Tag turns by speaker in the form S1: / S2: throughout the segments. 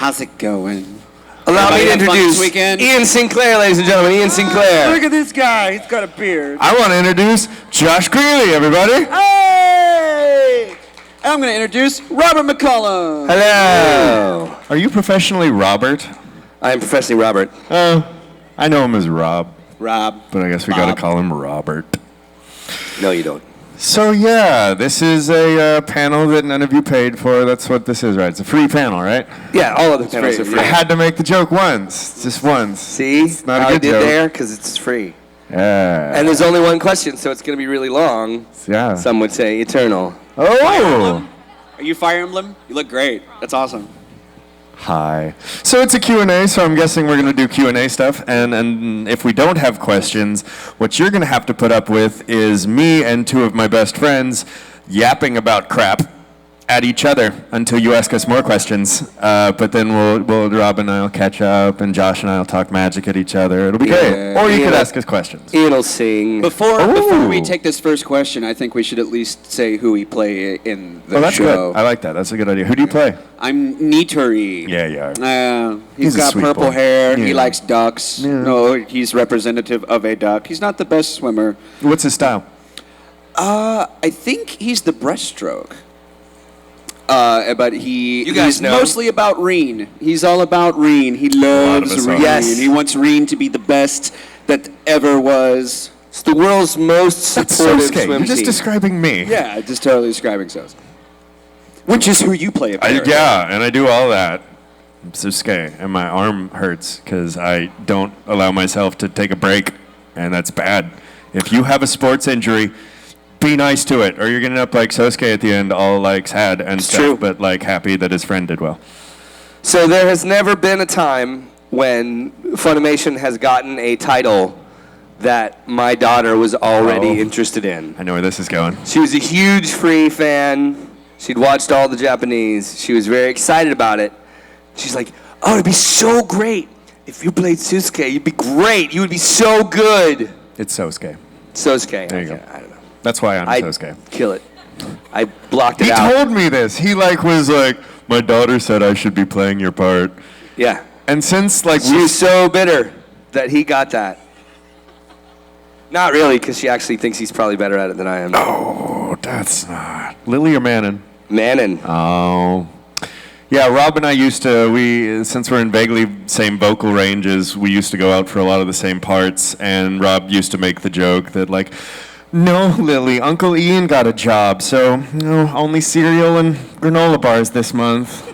S1: How's it going?
S2: Allow me to introduce Ian Sinclair, ladies and gentlemen. Ian Sinclair.
S1: Look at this guy. He's got a beard.
S3: I want to introduce Josh Grelle, everybody.
S1: Hey! I'm going to introduce Robert McCollum.
S2: Hello.
S3: Are you professionally Robert?
S2: I am professionally Robert.
S3: I know him as Rob.
S1: Rob.
S3: But I guess we got to call him Robert.
S2: No, you don't.
S3: So, yeah, this is a panel that none of you paid for. That's what this is, right? It's a free panel, right?
S2: Yeah, all of the panels are free.
S3: I had to make the joke once. Just once.
S2: See?
S3: It's not
S2: how
S3: a good
S2: I did
S3: joke.
S2: there? Because it's free.
S3: Yeah.
S2: And there's only one question, so it's going to be really long.
S3: Yeah.
S2: Some would say eternal.
S3: Oh!
S1: Are you Fire Emblem? You look great. That's awesome.
S3: Hi. So it's a Q&A, so I'm guessing we're going to do Q&A stuff. And if we don't have questions, what you're going to have to put up with is me and two of my best friends yapping about crap at each other until you ask us more questions. But then we'll Rob and I'll catch up, and Josh and I'll talk magic at each other. It'll be great. Or you could ask us questions.
S2: Ian will sing.
S1: Before we take this first question, I think we should at least say who we play in the
S3: that's
S1: show.
S3: Good. I like that. That's a good idea. Who do you play?
S1: I'm Neatery.
S3: Yeah, you are.
S1: He's got purple
S3: boy.
S1: hair.
S3: Yeah.
S1: He likes ducks.
S3: Yeah.
S1: No, he's representative of a duck. He's not the best swimmer.
S3: What's his style?
S1: I think he's the breaststroke. But he's
S2: know.
S1: mostly about Reen. He's all about Reen. He loves
S3: us
S1: Reen.
S3: are.
S2: Yes.
S1: He wants Reen to be the best that ever was.
S2: It's the world's most
S3: That's
S2: supportive
S3: Sousuke.
S2: swim
S3: You're just
S2: team.
S3: describing me.
S1: Yeah, just totally describing Sousuke. Which is who you play, apparently.
S3: And I do all that. I'm Sousuke, and my arm hurts because I don't allow myself to take a break, and that's bad. If you have a sports injury, be nice to it, or you're going to end up like Sousuke at the end, all like sad and stuff,
S2: true.
S3: but like happy that his friend did well.
S2: So there has never been a time when Funimation has gotten a title that my daughter was already interested in.
S3: I know where this is going.
S2: She was a huge Free fan. She'd watched all the Japanese. She was very excited about it. She's like, oh, it'd be so great if you played Sousuke. You'd be great. You would be so good.
S3: It's Sousuke.
S2: Sousuke.
S3: There you go.
S2: I don't know.
S3: That's why I'm
S2: I'd
S3: Sousuke.
S2: kill it. I blocked it
S3: He
S2: out.
S3: told me this. He was like, my daughter said I should be playing your part.
S2: Yeah.
S3: And since
S2: She was so bitter that he got that. Not really, because she actually thinks he's probably better at it than I am.
S3: Oh, that's not. Lily or Manon?
S2: Manon.
S3: Oh. Yeah, Rob and I used to, since we're in vaguely same vocal ranges, we used to go out for a lot of the same parts, and Rob used to make the joke that, like, no, Lily, Uncle Ian got a job, so, only cereal and granola bars this month.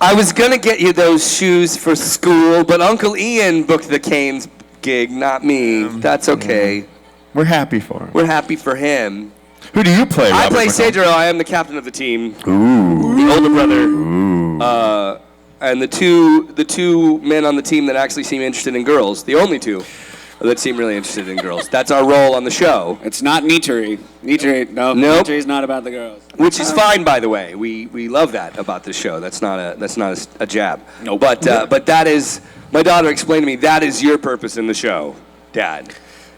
S2: I was going to get you those shoes for school, but Uncle Ian booked the Canes gig, not me. That's okay.
S3: We're happy for him.
S2: We're happy for him.
S3: Who do you play, Robert
S2: I play
S3: McCollum?
S2: Seijuurou. I am the captain of the team.
S3: Ooh.
S2: The older brother.
S3: Ooh.
S2: And the two men on the team that actually seem interested in girls, the only two that seem really interested in girls. That's our role on the show.
S1: It's not Neatery. Neatery, no.
S2: Nope.
S1: Neatery's not about the girls.
S2: Which is fine, by the way. We love that about this show. That's not a jab.
S1: No.
S2: But that is, my daughter explained to me, that is your purpose in the show, Dad,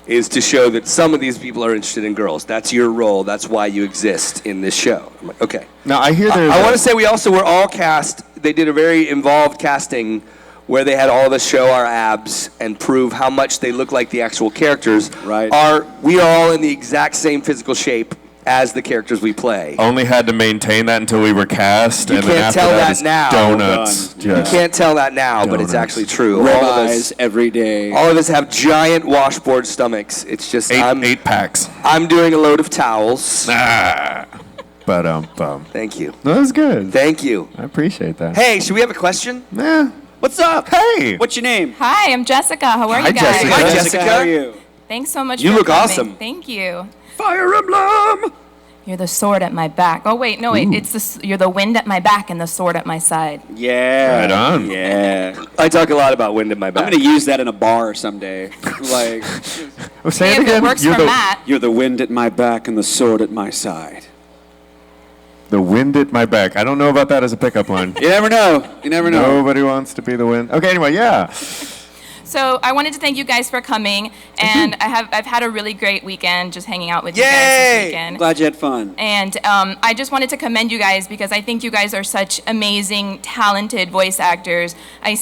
S2: is to show that some of these people are interested in girls. That's your role. That's why you exist in this show. I'm like, okay.
S3: Now, I hear there's...
S2: I want to say we also were all cast. They did a very involved casting where they had all of us show our abs and prove how much they look like the actual characters.
S1: Right.
S2: We are all in the exact same physical shape as the characters we play.
S3: Only had to maintain that until we were cast,
S2: You
S3: and
S2: can't
S3: then after
S2: tell
S3: that
S2: that
S3: is
S2: now.
S3: donuts.
S2: You can't tell that now, but it's
S3: Donuts.
S2: actually true.
S1: Red
S2: All of
S1: eyes
S2: us,
S1: every day.
S2: all of us have giant washboard stomachs. It's just
S3: Eight packs.
S2: I'm doing a load of towels.
S3: Bum.
S2: Thank you.
S3: That was good.
S2: Thank you.
S3: I appreciate that.
S2: Hey, should we have a question?
S3: Yeah.
S1: What's up?
S3: Hey.
S1: What's your name?
S4: Hi, I'm Jessica. How are
S3: Hi,
S4: you guys?
S3: Jessica.
S2: Hi, Jessica.
S1: How are you?
S4: Thanks so much
S2: You
S4: for
S2: look
S4: coming.
S2: awesome.
S4: Thank you.
S1: Fire Emblem!
S4: You're the sword at my back. Oh, wait, no, wait. You're the wind at my back and the sword at my side.
S1: Yeah.
S3: Right on.
S1: Yeah.
S2: I talk a lot about wind in my back.
S1: I'm going to use that in a bar someday. Like,
S3: Say
S4: Hey,
S3: it
S4: if
S3: again.
S4: it works
S3: You're
S4: for
S3: the,
S4: Matt.
S1: you're the wind at my back and the sword at my side.
S3: The wind at my back. I don't know about that as a pickup line.
S1: You never know. You never know.
S3: Nobody wants to be the wind. Okay, anyway, yeah.
S4: So I wanted to thank you guys for coming, and I've had a really great weekend just hanging out with you guys this weekend.
S1: Glad you had fun.
S4: And I just wanted to commend you guys because I think you guys are such amazing, talented voice actors. I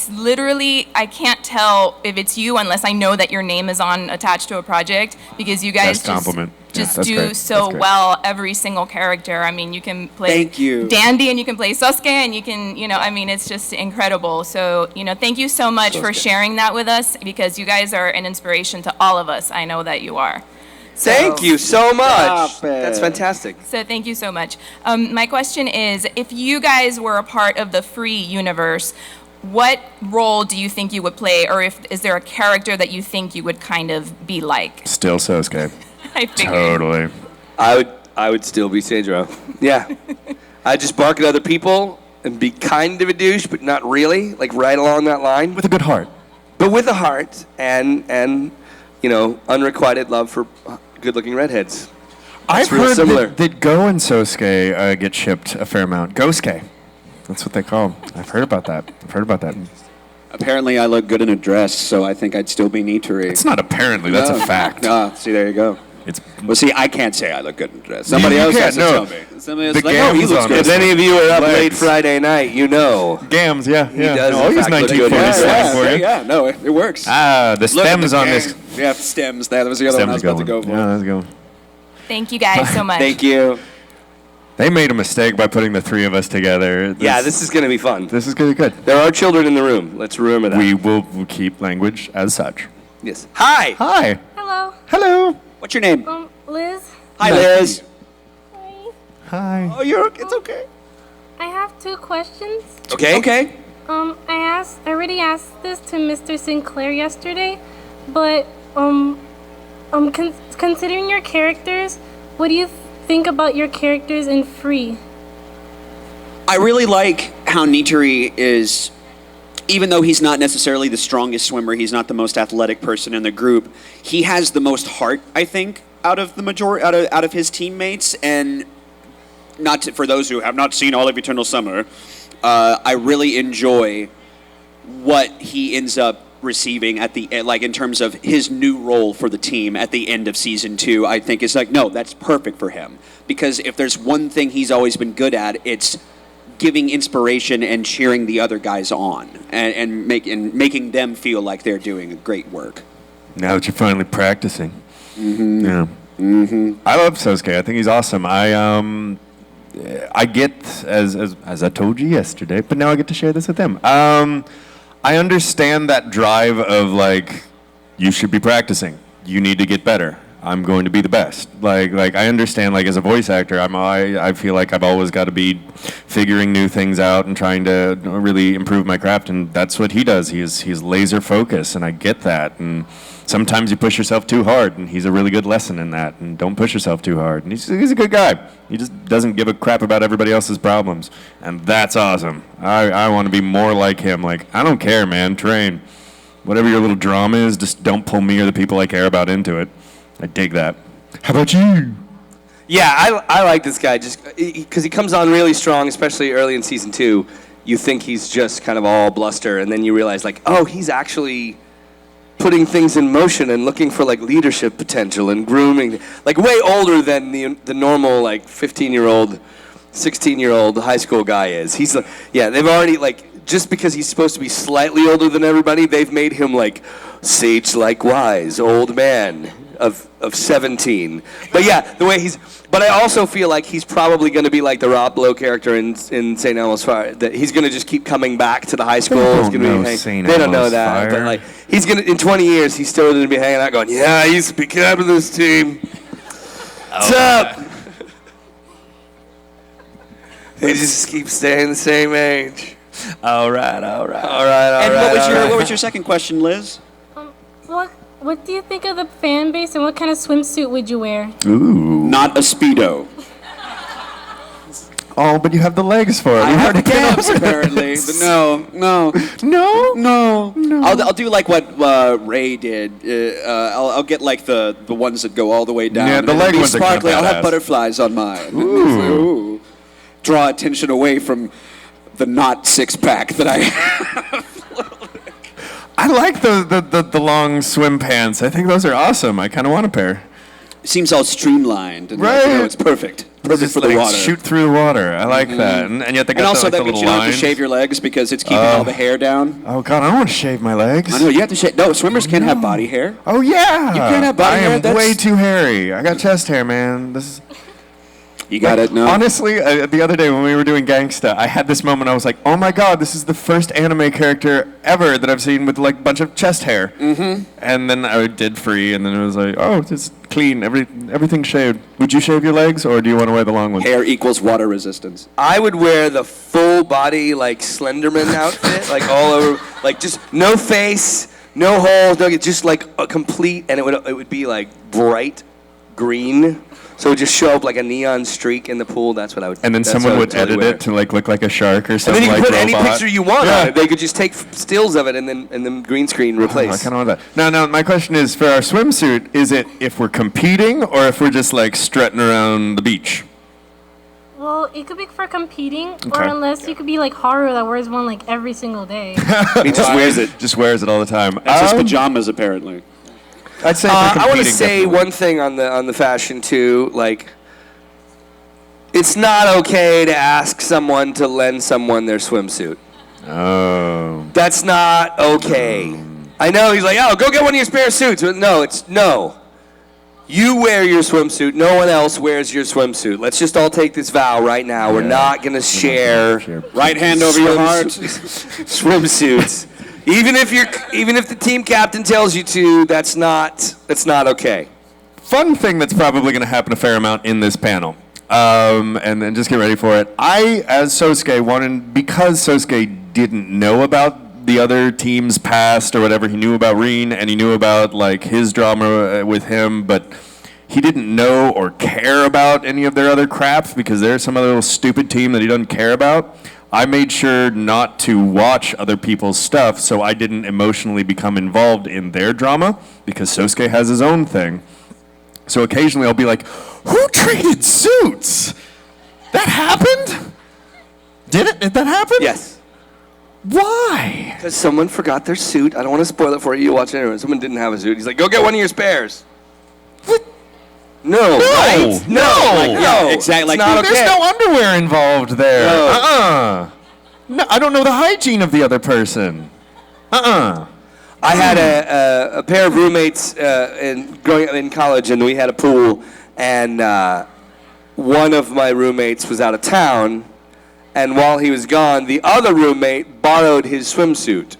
S4: can't tell if it's you unless I know that your name is attached to a project, because you guys
S3: Best compliment.
S4: just
S3: Yeah, that's
S4: do
S3: great.
S4: so
S3: That's great.
S4: well every single character. I mean, you can play
S1: Thank you.
S4: Dandy and you can play Sousuke and you can, I mean, it's just incredible. So, thank you so much for sharing that with us, because you guys are an inspiration to all of us. I know that you are. So,
S2: Thank you so much.
S1: Stop it.
S2: That's fantastic.
S4: So thank you so much. My question is, if you guys were a part of the free universe, what role do you think you would play, or is there a character that you think you would kind of be like?
S3: Still Sousuke.
S4: I figured.
S3: Totally.
S2: I would still be Seijuurou. Yeah. I'd just bark at other people and be kind of a douche, but not really, like right along that line.
S3: With a good heart.
S2: But with a heart and unrequited love for good-looking redheads.
S3: I've
S2: real
S3: heard
S2: similar.
S3: that Go and Sousuke get shipped a fair amount. Gosuke. That's what they call them. I've heard about that.
S1: Apparently, I look good in a dress, so I think I'd still be Nitori.
S3: It's not apparently, that's a fact.
S1: No, see, there you go.
S3: It's
S1: Well, see, I can't say I look good in a dress. Somebody
S3: You
S1: else
S3: can't,
S1: has to
S3: no.
S1: tell me. Somebody else
S3: The
S1: is like, oh, he
S3: gams
S1: looks
S3: on
S1: good.
S2: If any of you are up
S3: Legs.
S2: late Friday night, you know.
S3: Gams, yeah.
S2: does,
S3: No, I'll
S2: in
S3: use
S2: fact, look
S3: 1940
S2: good.
S3: slang for you.
S1: Yeah, no, it works.
S3: The
S1: Look at the
S3: stems on this.
S1: gang. Yeah, stems. That was the other one I was about to go for.
S3: Yeah, let's go.
S4: Thank you guys so much.
S1: Thank you.
S3: They made a mistake by putting the three of us together.
S2: Yeah, this is going to be fun.
S3: This is going to be good.
S2: There are children in the room. Let's remember that.
S3: We'll keep language as such.
S2: Yes. Hi.
S3: Hi.
S5: Hello,
S3: Hello.
S1: What's your name?
S5: Liz.
S1: Hi, Liz.
S5: Hi.
S3: Hi.
S1: Oh, it's okay.
S5: I have two questions.
S2: Okay.
S1: Okay.
S5: I already asked this to Mr. Sinclair yesterday, but considering your characters, what do you think about your characters in Free?
S1: I really like how Nitori is, even though he's not necessarily the strongest swimmer, he's not the most athletic person in the group, he has the most heart, I think, out of the majority, out of his teammates. And for those who have not seen All of Eternal Summer, I really enjoy what he ends up receiving at the end, like in terms of his new role for the team at the end of season 2. I think it's like, no, that's perfect for him, because if there's one thing he's always been good at, it's giving inspiration and cheering the other guys on, and making them feel like they're doing great work.
S3: Now that you're finally practicing. Mm-hmm. Yeah. Mm-hmm. I love Sousuke. I think he's awesome. I get, as I told you yesterday, but now I get to share this with him. I understand that drive of, like, you should be practicing. You need to get better. I'm going to be the best. Like I understand, like, as a voice actor, I feel like I've always got to be figuring new things out and trying to really improve my craft, and that's what he does. He's laser focused, and I get that. And sometimes you push yourself too hard, and he's a really good lesson in that. And don't push yourself too hard. And he's a good guy. He just doesn't give a crap about everybody else's problems, and that's awesome. I want to be more like him. Like, I don't care, man. Train. Whatever your little drama is, just don't pull me or the people I care about into it. I dig that. How about you?
S2: Yeah, I like this guy just because he comes on really strong, especially early in season 2. You think he's just kind of all bluster, and then you realize, like, oh, he's actually putting things in motion and looking for, like, leadership potential and grooming, like, way older than the normal, like, 15-year-old, 16-year-old high school guy is. He's like, yeah, they've already, like, just because he's supposed to be slightly older than everybody, they've made him, like, sage-like wise, old man of 17. But yeah, the way but I also feel like he's probably going to be like the Rob Lowe character in St. Elmo's Fire, that he's going to just keep coming back to the high school.
S3: They don't know
S2: that,
S3: Fire.
S2: but like he's going to, in 20 years, he's still going to be hanging out going, yeah, I used to be captain of this team. What's up? They just keep staying the same age.
S3: All right.
S1: And what was your second question, Liz?
S5: What do you think of the fan base, and what kind of swimsuit would you wear?
S3: Ooh.
S1: Not a Speedo.
S3: Oh, but you have the legs for it.
S1: I have the calves, apparently. No. I'll do like what Ray did. I'll get like the ones that go all the way down.
S3: Yeah, the
S1: and
S3: leg
S1: it'll be
S3: ones are kinda
S1: sparkly. I'll have
S3: badass.
S1: butterflies on mine.
S3: Ooh.
S1: Draw attention away from the not six-pack that I have.
S3: I like the long swim pants. I think those are awesome. I kind of want a pair.
S1: Seems all streamlined. And
S3: Right.
S1: it's perfect. Perfect
S3: Just
S1: for the
S3: like
S1: water.
S3: shoot through the water. I like that. And yet they got
S1: And also
S3: the
S1: that
S3: little
S1: means you don't have to
S3: lines.
S1: shave your legs because it's keeping all the hair down.
S3: Oh God, I don't want to shave my legs.
S1: I know, you have to shave. No, swimmers can't have body hair.
S3: Oh yeah.
S1: You can't have body
S3: I
S1: hair,
S3: am
S1: that's-
S3: way too hairy. I got chest hair, man. This is.
S1: You got it, no?
S3: Honestly, the other day when we were doing Gangsta, I had this moment. I was like, "Oh my God, this is the first anime character ever that I've seen with like a bunch of chest hair." Mm-hmm. And then I did free, and then it was like, "Oh, it's clean. Everything's shaved." Would you shave your legs, or do you want to wear the long ones?
S1: Hair equals water resistance.
S2: I would wear the full body like Slenderman outfit, like all over, like just no face, no holes, just like a complete, and it would be like bright green. So it would just show up like a neon streak in the pool. That's what I would.
S3: And then
S2: that's
S3: someone
S2: what I
S3: would
S2: totally
S3: edit
S2: wear.
S3: it to like look like a shark or
S2: And
S3: something.
S2: then you
S3: like
S2: can put any
S3: robot.
S2: picture you want
S3: Yeah.
S2: on it. They could just take stills of it and then green screen
S3: Oh, I
S2: replace.
S3: kind of want that. Now, my question is, for our swimsuit, is it if we're competing or if we're just like strutting around the beach?
S5: Well, it could be for competing, or
S3: Okay.
S5: unless you could be like Haru that wears one like every single day.
S2: He just wears it.
S3: Just wears it all the time.
S1: That's his pajamas, apparently.
S3: I'd say.
S2: I want to say one thing on the fashion too. Like, it's not okay to ask someone to lend someone their swimsuit.
S3: Oh.
S2: That's not okay. I know he's like, oh, go get one of your spare suits. But no. You wear your swimsuit. No one else wears your swimsuit. Let's just all take this vow right now. We're not gonna share
S1: Right hand over your heart.
S2: swimsuits. Even if the team captain tells you to, that's not okay.
S3: Fun thing that's probably going to happen a fair amount in this panel. And then just get ready for it. I, as Sousuke, wanted, because Sousuke didn't know about the other team's past or whatever, he knew about Rin and he knew about like his drama with him, but he didn't know or care about any of their other crap because there's some other little stupid team that he doesn't care about. I made sure not to watch other people's stuff so I didn't emotionally become involved in their drama because Sousuke has his own thing. So occasionally I'll be like, who traded suits? That happened? Did that happen?
S2: Yes.
S3: Why?
S2: Because someone forgot their suit. I don't want to spoil it for you. You watch it anyway. Someone didn't have a suit. He's like, go get one of your spares.
S3: What?
S2: No. Right?
S3: No.
S2: No.
S1: Exactly.
S2: It's not okay.
S3: There's no underwear involved there.
S2: No.
S3: No, I don't know the hygiene of the other person.
S2: I had a pair of roommates growing up in college, and we had a pool, and one of my roommates was out of town, and while he was gone, the other roommate borrowed his swimsuit.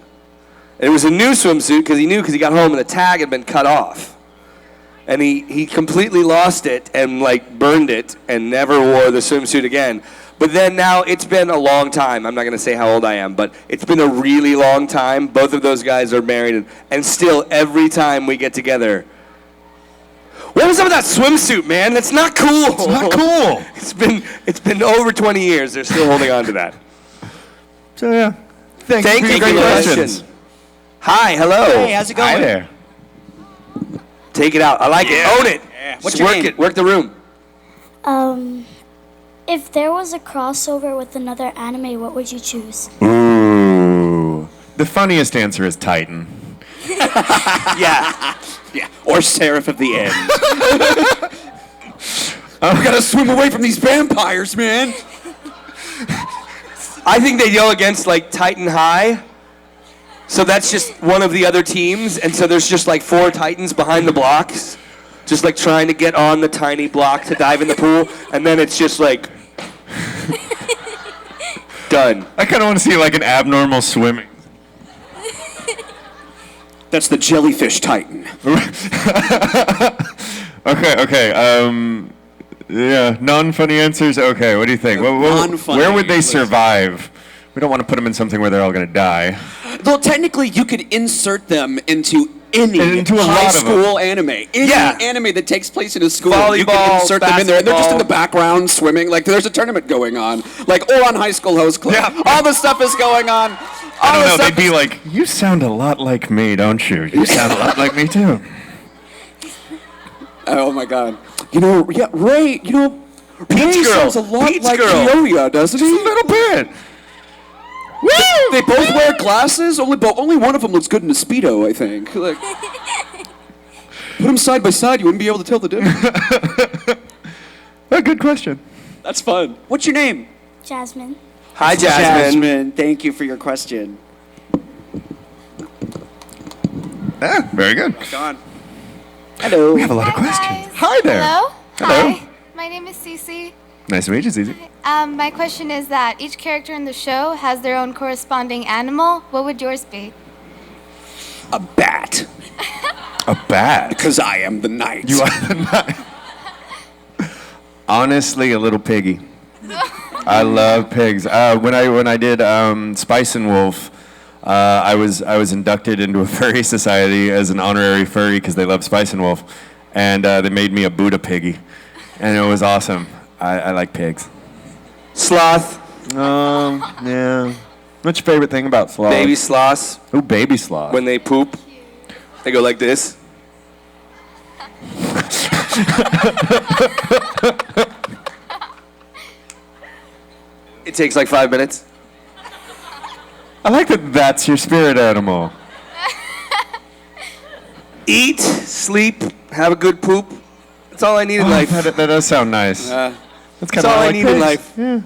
S2: It was a new swimsuit because he got home and the tag had been cut off. And he completely lost it and like burned it and never wore the swimsuit again. But then now it's been a long time. I'm not going to say how old I am, but it's been a really long time. Both of those guys are married, and still every time we get together, what was up with that swimsuit, man? That's not cool.
S3: It's not cool.
S2: It's been over 20 years. They're still holding on to that.
S3: So yeah. Thank
S2: Thank
S3: you
S2: you
S3: for
S2: for
S3: your
S2: your
S3: questions.
S2: question. Hi, hello.
S1: Hey, how's it going?
S3: Hi there.
S2: Take it out. I like it. Own it.
S1: Yeah. What's
S2: Just
S1: your
S2: work
S1: name?
S2: it. Work the room.
S6: If there was a crossover with another anime, what would you choose?
S3: Ooh. The funniest answer is Titan.
S1: Yeah. Or Seraph of the End. We gotta swim away from these vampires, man.
S2: I think they go against like Titan High. So that's just one of the other teams, and so there's just like 4 Titans behind the blocks, just like trying to get on the tiny block to dive in the pool, and then it's just like done.
S3: I kind of want to see like an abnormal swimming.
S1: That's the jellyfish titan.
S3: Okay. Yeah, non-funny answers. Okay, what do you think?
S1: Non-funny,
S3: Where would they
S1: let's-
S3: survive? We don't want to put them in something where they're all going to die.
S1: Well, technically, you could insert them into any
S3: Into a
S1: high
S3: lot of them.
S1: school anime. Any
S2: Yeah.
S1: anime that takes place in a school, you
S2: Volleyball,
S1: can insert them in there. And they're just in the
S2: basketball.
S1: background swimming. Like, there's a tournament going on. Like, or on High School Host Club.
S3: Yeah.
S1: All the stuff is going on.
S3: I don't
S1: the
S3: know.
S1: stuff
S3: They'd be
S1: is-
S3: like, "You sound a lot like me, don't you? You sound a lot like me too."
S1: Oh, my God. You know, yeah, Ray, Ray
S2: Girl.
S1: sounds a lot
S2: Peach
S1: like
S2: Girl.
S1: Kyoya, doesn't he?
S3: A little bit.
S1: They both wear glasses. Only one of them looks good in a Speedo, I think. Like, put them side by side, you wouldn't be able to tell the difference.
S3: A good question.
S1: That's fun. What's your name?
S6: Jasmine.
S2: Hi, Jasmine.
S1: Jasmine, thank you for your question.
S3: Very good.
S1: Gone. Hello.
S3: We have a lot of questions.
S7: Guys.
S3: Hi there.
S7: Hello.
S3: Hello.
S7: Hi. My name is Cece.
S3: Nice to meet you, Zizi.
S7: My question is that each character in the show has their own corresponding animal. What would yours be?
S1: A bat.
S3: A bat.
S1: Because I am the knight.
S3: You are the knight. Honestly, a little piggy. I love pigs. When I did Spice and Wolf, I was inducted into a furry society as an honorary furry because they love Spice and Wolf, and they made me a Buddha piggy, and it was awesome. I like pigs.
S2: Sloth.
S3: Yeah. What's your favorite thing about sloths?
S2: Baby sloths.
S3: Ooh, baby sloth.
S2: When they poop, they go like this. It takes like 5 minutes.
S3: I like that. That's your spirit animal.
S2: Eat, sleep, have a good poop. That's all I need in life.
S3: That does sound nice. That's
S2: That's all I need in life.
S3: And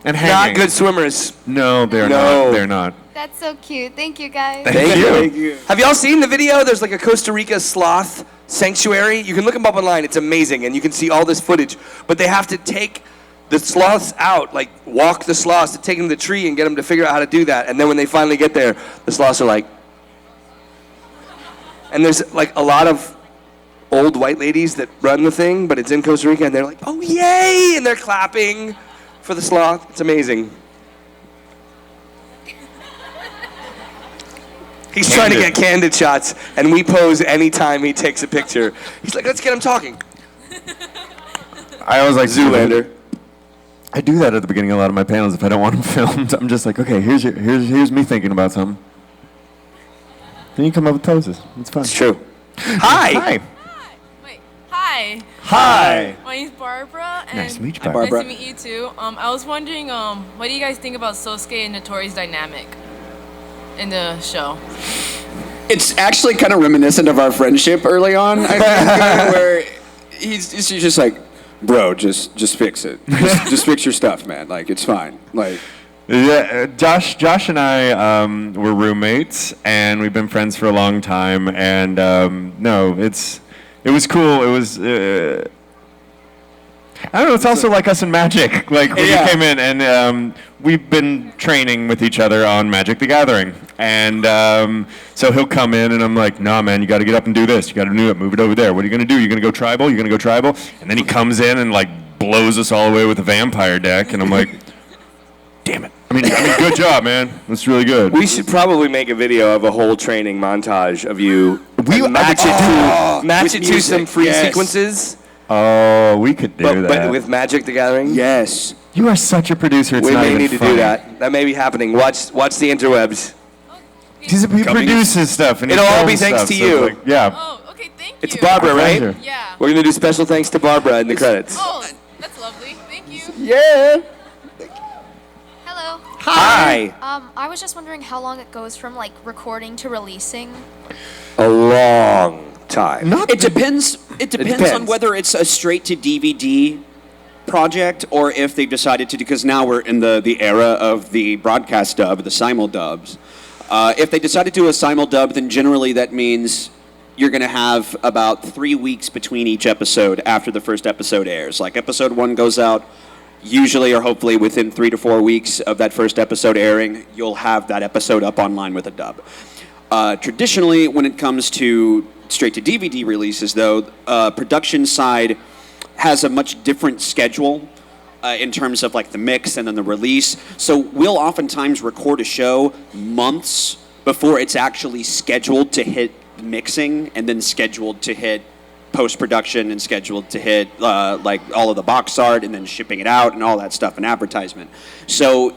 S2: Not
S3: hanging.
S2: good swimmers.
S3: No, they're
S2: No.
S3: not. They're not.
S7: That's so cute. Thank you, guys.
S3: Thank you.
S2: Have y'all seen the video? There's like a Costa Rica sloth sanctuary. You can look them up online. It's amazing, and you can see all this footage. But they have to take the sloths out, like walk the sloths to take them to the tree and get them to figure out how to do that. And then when they finally get there, the sloths are like... And there's like a lot of old white ladies that run the thing, but it's in Costa Rica, and they're like, oh, yay! And they're clapping for the sloth. It's amazing. He's trying to get candid shots, and we pose anytime he takes a picture. He's like, let's get him talking.
S3: I always like
S2: Zoolander.
S3: I do that at the beginning of a lot of my panels if I don't want them filmed. I'm just like, okay, here's me thinking about something. Then you come up with poses. It's fun.
S2: It's true. Hi.
S3: Hi.
S8: Wait, hi.
S3: Hi.
S8: My name's Barbara. And
S3: Nice to meet you,
S1: Barbara.
S8: Nice to meet you too. I was wondering, what do you guys think about Sousuke and Notori's dynamic in the show?
S1: It's actually kind of reminiscent of our friendship early on, I think, where he's just like, bro, just fix it. Just fix your stuff, man. Like, it's fine. Like,
S3: Yeah, Josh and I were roommates, and we've been friends for a long time. And no, it was cool. It was. I don't know. It's also like us in Magic. Like when
S1: Yeah.
S3: you came in, and we've been training with each other on Magic: The Gathering. And so he'll come in, and I'm like, "Nah, man, you got to get up and do this. You got to do it. Move it over there. What are you gonna do? You're gonna go tribal. You're gonna go tribal." And then he comes in and like blows us all away with a vampire deck, and I'm like, "Damn it! I mean, good job, man. That's really good."
S2: We should probably make a video of a whole training montage of you. And match
S1: with
S2: it to
S1: music,
S2: some free
S1: yes.
S2: sequences,
S3: Oh, we could do that.
S2: but with Magic: The Gathering.
S1: yes.
S3: You are such a producer. It's
S2: We
S3: not
S2: may
S3: even
S2: need to
S3: funny.
S2: do that. That may be happening. Watch the interwebs.
S3: He produces stuff, and he
S2: It'll all be
S3: films
S2: thanks
S3: stuff,
S2: to
S3: so
S2: you.
S3: it's like, yeah.
S8: Oh, okay, thank you.
S2: It's Barbara, right?
S3: Pleasure.
S8: Yeah.
S2: We're gonna do special thanks to Barbara in the credits.
S8: Oh, that's lovely. Thank you.
S1: Yeah.
S7: Hello.
S2: Hi.
S9: I was just wondering how long it goes from like recording to releasing.
S2: A long time.
S1: It depends. It depends on
S2: depends.
S1: whether it's a straight to DVD project or if they've decided to, because now we're in the era of the broadcast dub, the simul dubs. If they decide to do a simul dub, then generally that means you're going to have about 3 weeks between each episode after the first episode airs. Like episode 1 goes out, usually or hopefully within 3 to 4 weeks of that first episode airing, you'll have that episode up online with a dub. Traditionally, when it comes to straight to DVD releases, though, production side has a much different schedule in terms of like the mix and then the release. So we'll oftentimes record a show months before it's actually scheduled to hit mixing, and then scheduled to hit post-production, and scheduled to hit like all of the box art, and then shipping it out and all that stuff and advertisement. So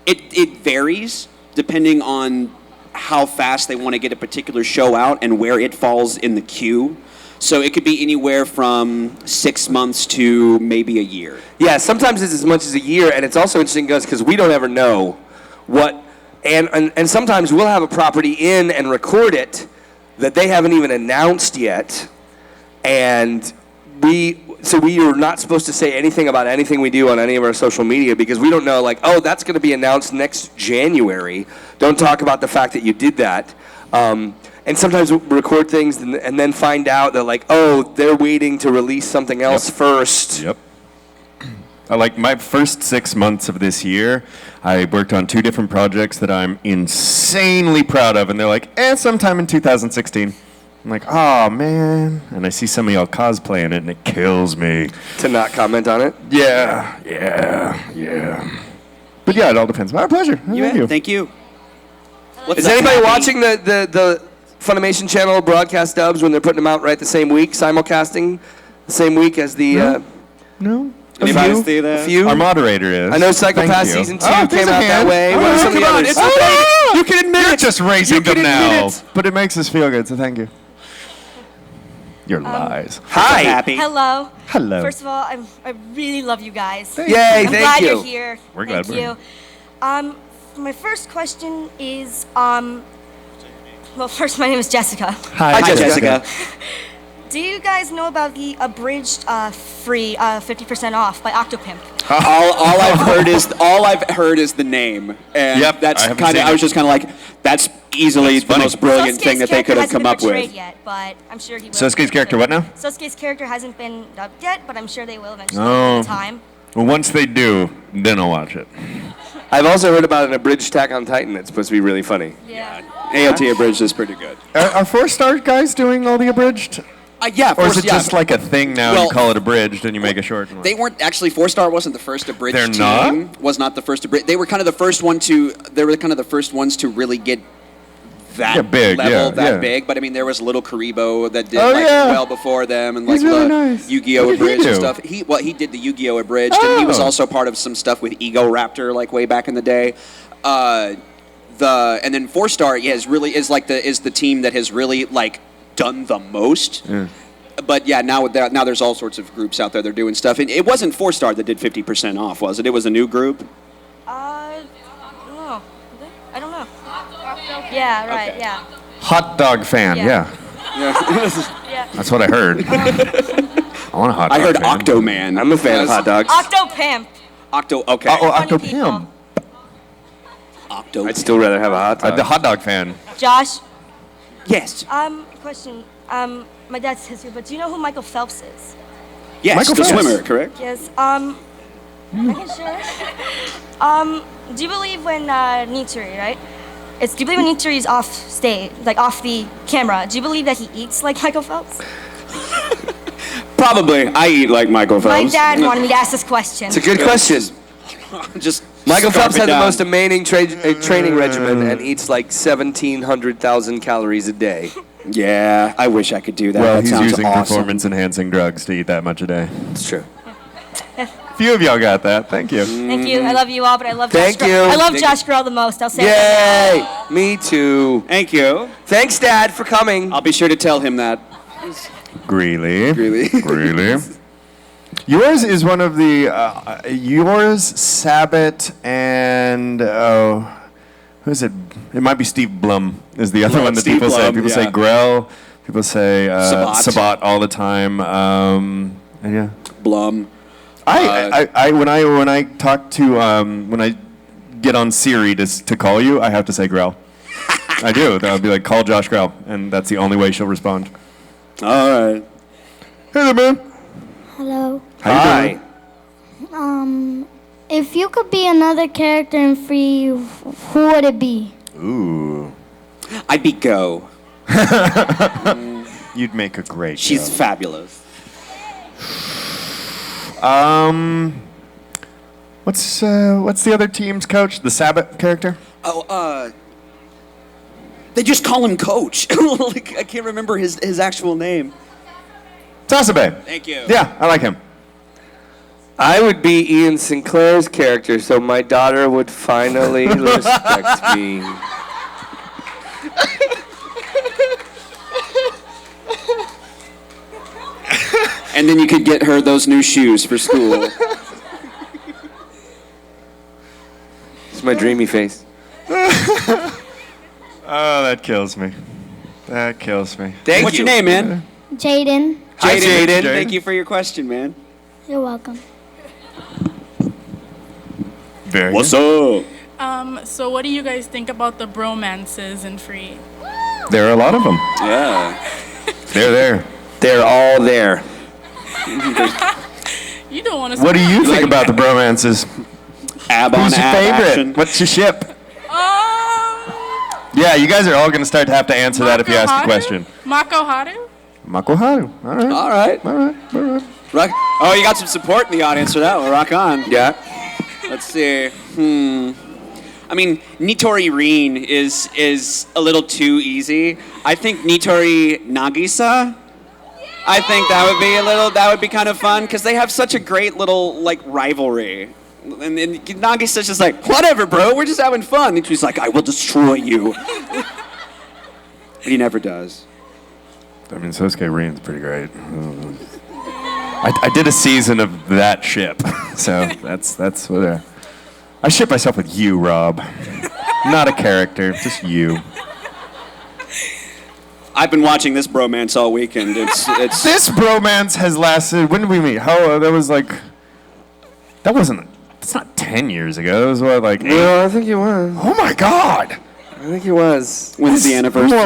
S1: it varies depending on how fast they want to get a particular show out and where it falls in the queue. So it could be anywhere from 6 months to maybe a year.
S2: Yeah, sometimes it's as much as a year, and it's also interesting because we don't ever know what, and sometimes we'll have a property in and record it that they haven't even announced yet, and we are not supposed to say anything about anything we do on any of our social media because we don't know, like, oh, that's going to be announced next January. Don't talk about the fact that you did that. And sometimes we'll record things and then find out that, like, oh, they're waiting to release something else first.
S3: Yep. Like my first 6 months of this year, I worked on 2 different projects that I'm insanely proud of, and they're like, sometime in 2016. I'm like, oh, man. And I see some of y'all cosplaying it, and it kills me.
S2: To not comment on it?
S3: Yeah. But yeah, it all depends. My pleasure. Thank you.
S1: Thank you.
S2: Is anybody watching the Funimation channel broadcast dubs when they're putting them out right the same week, simulcasting the same week as the...
S3: No.
S2: A few.
S3: Our moderator is.
S2: I know Psychopath Season 2 came out that way.
S3: Oh,
S2: What are some of the others?
S3: It's okay. You can admit
S2: You're just raising them now.
S3: But it makes us feel good, so thank you. Your lies.
S2: Hi.
S1: Happy.
S9: Hello.
S3: Hello.
S9: First of all, I really love you guys.
S2: Yay,
S9: I'm
S2: thank
S9: glad
S2: you.
S9: you're here.
S3: We're glad
S9: Thank
S3: we're
S9: you. My first question is, well, first, my name is Jessica.
S1: Hi, Jessica.
S9: Do you guys know about the abridged free 50% off by Octopimp?
S1: all I've heard is the name, and
S3: Yep,
S1: that's
S3: I haven't
S1: kind of.
S3: seen
S1: I was
S3: it.
S1: just kind of like, that's easily the
S3: funny.
S1: most brilliant
S9: Sosuke's
S1: thing that they could have
S9: character
S1: come up
S9: hasn't been
S1: with.
S9: portrayed yet, but I'm sure he will.
S3: Sosuke's character, what now?
S9: Sosuke's character hasn't been dubbed yet, but I'm sure they will eventually
S3: Oh.
S9: in time.
S3: Well, once they do, then I'll watch it.
S2: I've also heard about an abridged Attack on Titan that's supposed to be really funny.
S9: Yeah.
S1: AOT Abridged is pretty good.
S3: Are 4-star guys doing all the abridged?
S1: Yeah,
S3: Or is it
S1: yeah.
S3: just like a thing now?
S1: Well,
S3: you call it abridged and you make a short one?
S1: They weren't actually 4-star wasn't the first abridged
S3: They're
S1: team.
S3: not?
S1: Was not the first abridged. They were kind of the first one to. They were kind of the first ones to really get that
S3: Yeah, big,
S1: level,
S3: yeah.
S1: big. But I mean, there was Little Karibo that did
S3: Oh, yeah.
S1: well before them, and
S3: He's
S1: like
S3: really
S1: the
S3: nice.
S1: Yu-Gi-Oh
S3: What did he
S1: abridged and
S3: do?
S1: stuff. He did the Yu-Gi-Oh abridged, and he was
S3: Oh.
S1: also part of some stuff with Ego Raptor like way back in the day. And then 4-star is the team that has really like done the most.
S3: Yeah.
S1: But yeah, now there's all sorts of groups out there that are doing stuff. And it wasn't 4-star that did 50% off, was it? It was a new group.
S9: No. I don't know. Yeah, right,
S1: Okay.
S9: yeah.
S3: Hot dog fan,
S9: Yeah.
S3: yeah. That's what I heard. I want a hot dog
S1: I heard
S3: fan.
S1: Octoman.
S2: I'm a fan of hot dogs.
S9: Octopimp.
S1: Okay.
S3: Oh,
S9: Funny
S3: Octopimp.
S1: Octo.
S2: I'd still rather have a hot dog.
S3: The hot dog fan.
S9: Josh,
S1: Yes.
S9: question. My dad says here, but do you know who Michael Phelps is?
S1: Yes,
S3: Michael
S1: the
S3: Phelps.
S1: swimmer, correct?
S9: Yes, making sure. Do you believe when Nitori, right? Do you believe when Nitori is off stage, like off the camera, do you believe that he eats like Michael Phelps?
S1: Probably. I eat like Michael
S9: My
S1: Phelps.
S9: dad wanted me to ask this question.
S2: It's a good question.
S1: Just
S2: Michael
S1: scarf
S2: Phelps
S1: it
S2: had the
S1: down.
S2: most amazing training regimen and eats like 1,700,000 calories a day.
S1: Yeah, I wish I could do that.
S3: Well,
S1: that
S3: he's
S1: sounds
S3: using
S1: awesome.
S3: performance-enhancing drugs to eat that much a day.
S2: It's true.
S3: Few of y'all got that. Thank you.
S9: Thank you. I love you all, but I love
S2: Thank
S9: Josh
S2: you.
S9: Grelle. I love
S2: Thank
S9: Josh Grelle the most. I'll say that.
S2: Yay! Me too.
S1: Thank you.
S2: Thanks, Dad, for coming.
S1: I'll be sure to tell him that.
S3: Greeley.
S1: Greeley.
S3: Greeley. Yours is one of the, yours, Sabat, and, who's it? It might be Steve Blum is the other
S1: Blum,
S3: one that
S1: Steve
S3: people say.
S1: Blum,
S3: People say
S1: yeah.
S3: Grelle. People say
S1: Sabat.
S3: all the time. And yeah.
S1: Blum.
S3: When I talk to when I get on Siri to call you, I have to say Grelle. I do. I'll be like, call Josh Grelle, and that's the only way she'll respond.
S1: All right.
S3: Hey there, man.
S6: Hello.
S3: How you doing?
S6: If you could be another character in Free, who would it be?
S3: Ooh.
S1: I'd be Go.
S3: You'd make a great.
S1: She's
S3: Go.
S1: fabulous.
S3: What's the other team's coach? The Sabat character?
S1: Oh, they just call him Coach. Like, I can't remember his actual name.
S3: Tasabe.
S1: Thank you.
S3: Yeah, I like him.
S2: I would be Ian Sinclair's character, so my daughter would finally respect me.
S1: And then you could get her those new shoes for school.
S2: It's my dreamy face.
S3: Oh, that kills me. That kills me.
S1: What's your name, man?
S6: Jaden.
S2: Hi, Jaden.
S1: Thank you for your question, man.
S6: You're welcome.
S3: Very
S1: What's
S3: good.
S1: up?
S10: So what do you guys think about the bromances in Free?
S3: There are a lot of them.
S1: Yeah.
S3: They're there.
S2: They're all there.
S10: You don't want to.
S3: What do you think about the bromances?
S1: Ab on
S3: Who's your
S1: ab
S3: favorite?
S1: action.
S3: What's your ship? Yeah, you guys are all going to start to have to answer that if you ask the question.
S10: Mako Haru?
S3: Mako Haru. All right.
S1: All right.
S3: All right. All right.
S1: Rock. Oh, you got some support in the audience for that one. Rock on.
S2: Yeah.
S1: Let's see. I mean, Nitori Rin is a little too easy. I think Nitori Nagisa. I think that would be kind of fun because they have such a great little like rivalry. And Nagisa's just like, whatever, bro. We're just having fun. And she's like, I will destroy you. But he never does.
S3: I mean, Sousuke Rin's pretty great. I did a season of that ship, so that's what. I ship myself with you, Rob. Not a character, just you.
S1: I've been watching this bromance all weekend. It's
S3: This bromance has lasted. When did we meet? How? That was like. That wasn't. That's not 10 years ago. That was what, like 8?
S2: No, I think it was.
S3: Oh my God!
S2: I think it was.
S1: When's the anniversary?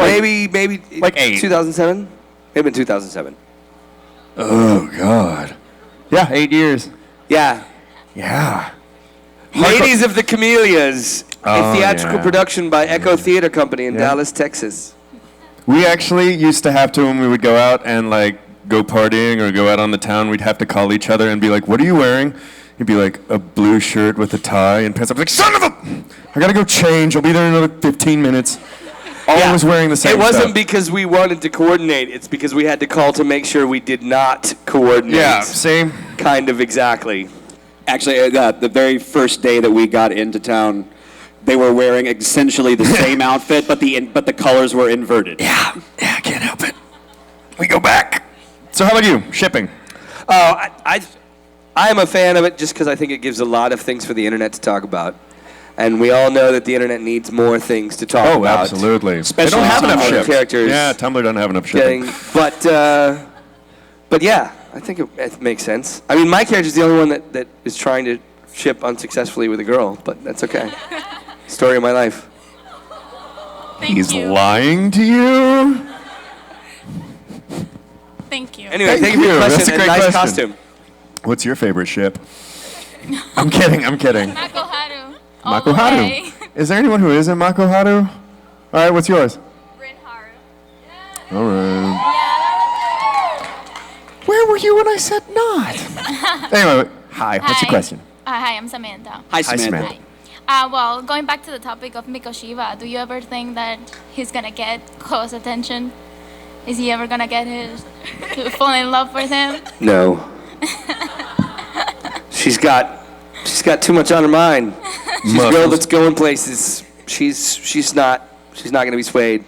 S2: Maybe
S3: like 8.
S2: 2007. Maybe in 2007.
S3: Oh God. Yeah, 8 years.
S2: Yeah.
S3: Yeah.
S2: Ladies of the Camellias,
S3: Oh,
S2: a theatrical
S3: yeah.
S2: production by Echo Theater Company in Dallas, Texas.
S3: We actually used to have to, when we would go out and like go partying or go out on the town, we'd have to call each other and be like, "What are you wearing?" He'd be like, "A blue shirt with a tie and pants." I'd be like, "Son of a! I gotta go change. I'll be there in another 15 minutes." Always wearing the same
S2: It wasn't
S3: stuff.
S2: because we wanted to coordinate. It's because we had to call to make sure we did not coordinate.
S3: Yeah, same.
S2: Kind of exactly.
S1: Actually, the very first day that we got into town, they were wearing essentially the same outfit, but the colors were inverted.
S3: Yeah, I can't help it. We go back. So how about you? Shipping.
S2: Oh, I am a fan of it just because I think it gives a lot of things for the internet to talk about. And we all know that the internet needs more things to talk
S3: Oh,
S2: about.
S3: absolutely.
S1: Especially
S3: they don't have enough
S2: other
S3: shipping.
S2: characters.
S3: Yeah, Tumblr doesn't have enough shipping.
S2: But yeah, I think it makes sense. I mean, my character's the only one that is trying to ship unsuccessfully with a girl, but that's okay. Story of my life.
S3: He's lying to you?
S10: Thank you.
S2: Anyway, thank you for your
S3: That's
S2: question.
S3: a great
S2: Nice
S3: question.
S2: costume.
S3: What's your favorite ship? I'm kidding.
S4: Mako Haru.
S3: Mako Haru. Is there anyone who isn't Mako Haru? All right, what's yours?
S4: Rin Haru.
S3: All right. Where were you when I said not? Anyway, hi. What's your question?
S4: Hi, I'm Samantha.
S1: Hi, Samantha.
S3: Samantha.
S4: Well, going back to the topic of Mikoshiba, do you ever think that he's gonna get close attention? Is he ever gonna get to fall in love with him?
S2: No. She's got too much on her mind. She's a girl
S3: Muscles.
S2: that's going places. She's not gonna be swayed.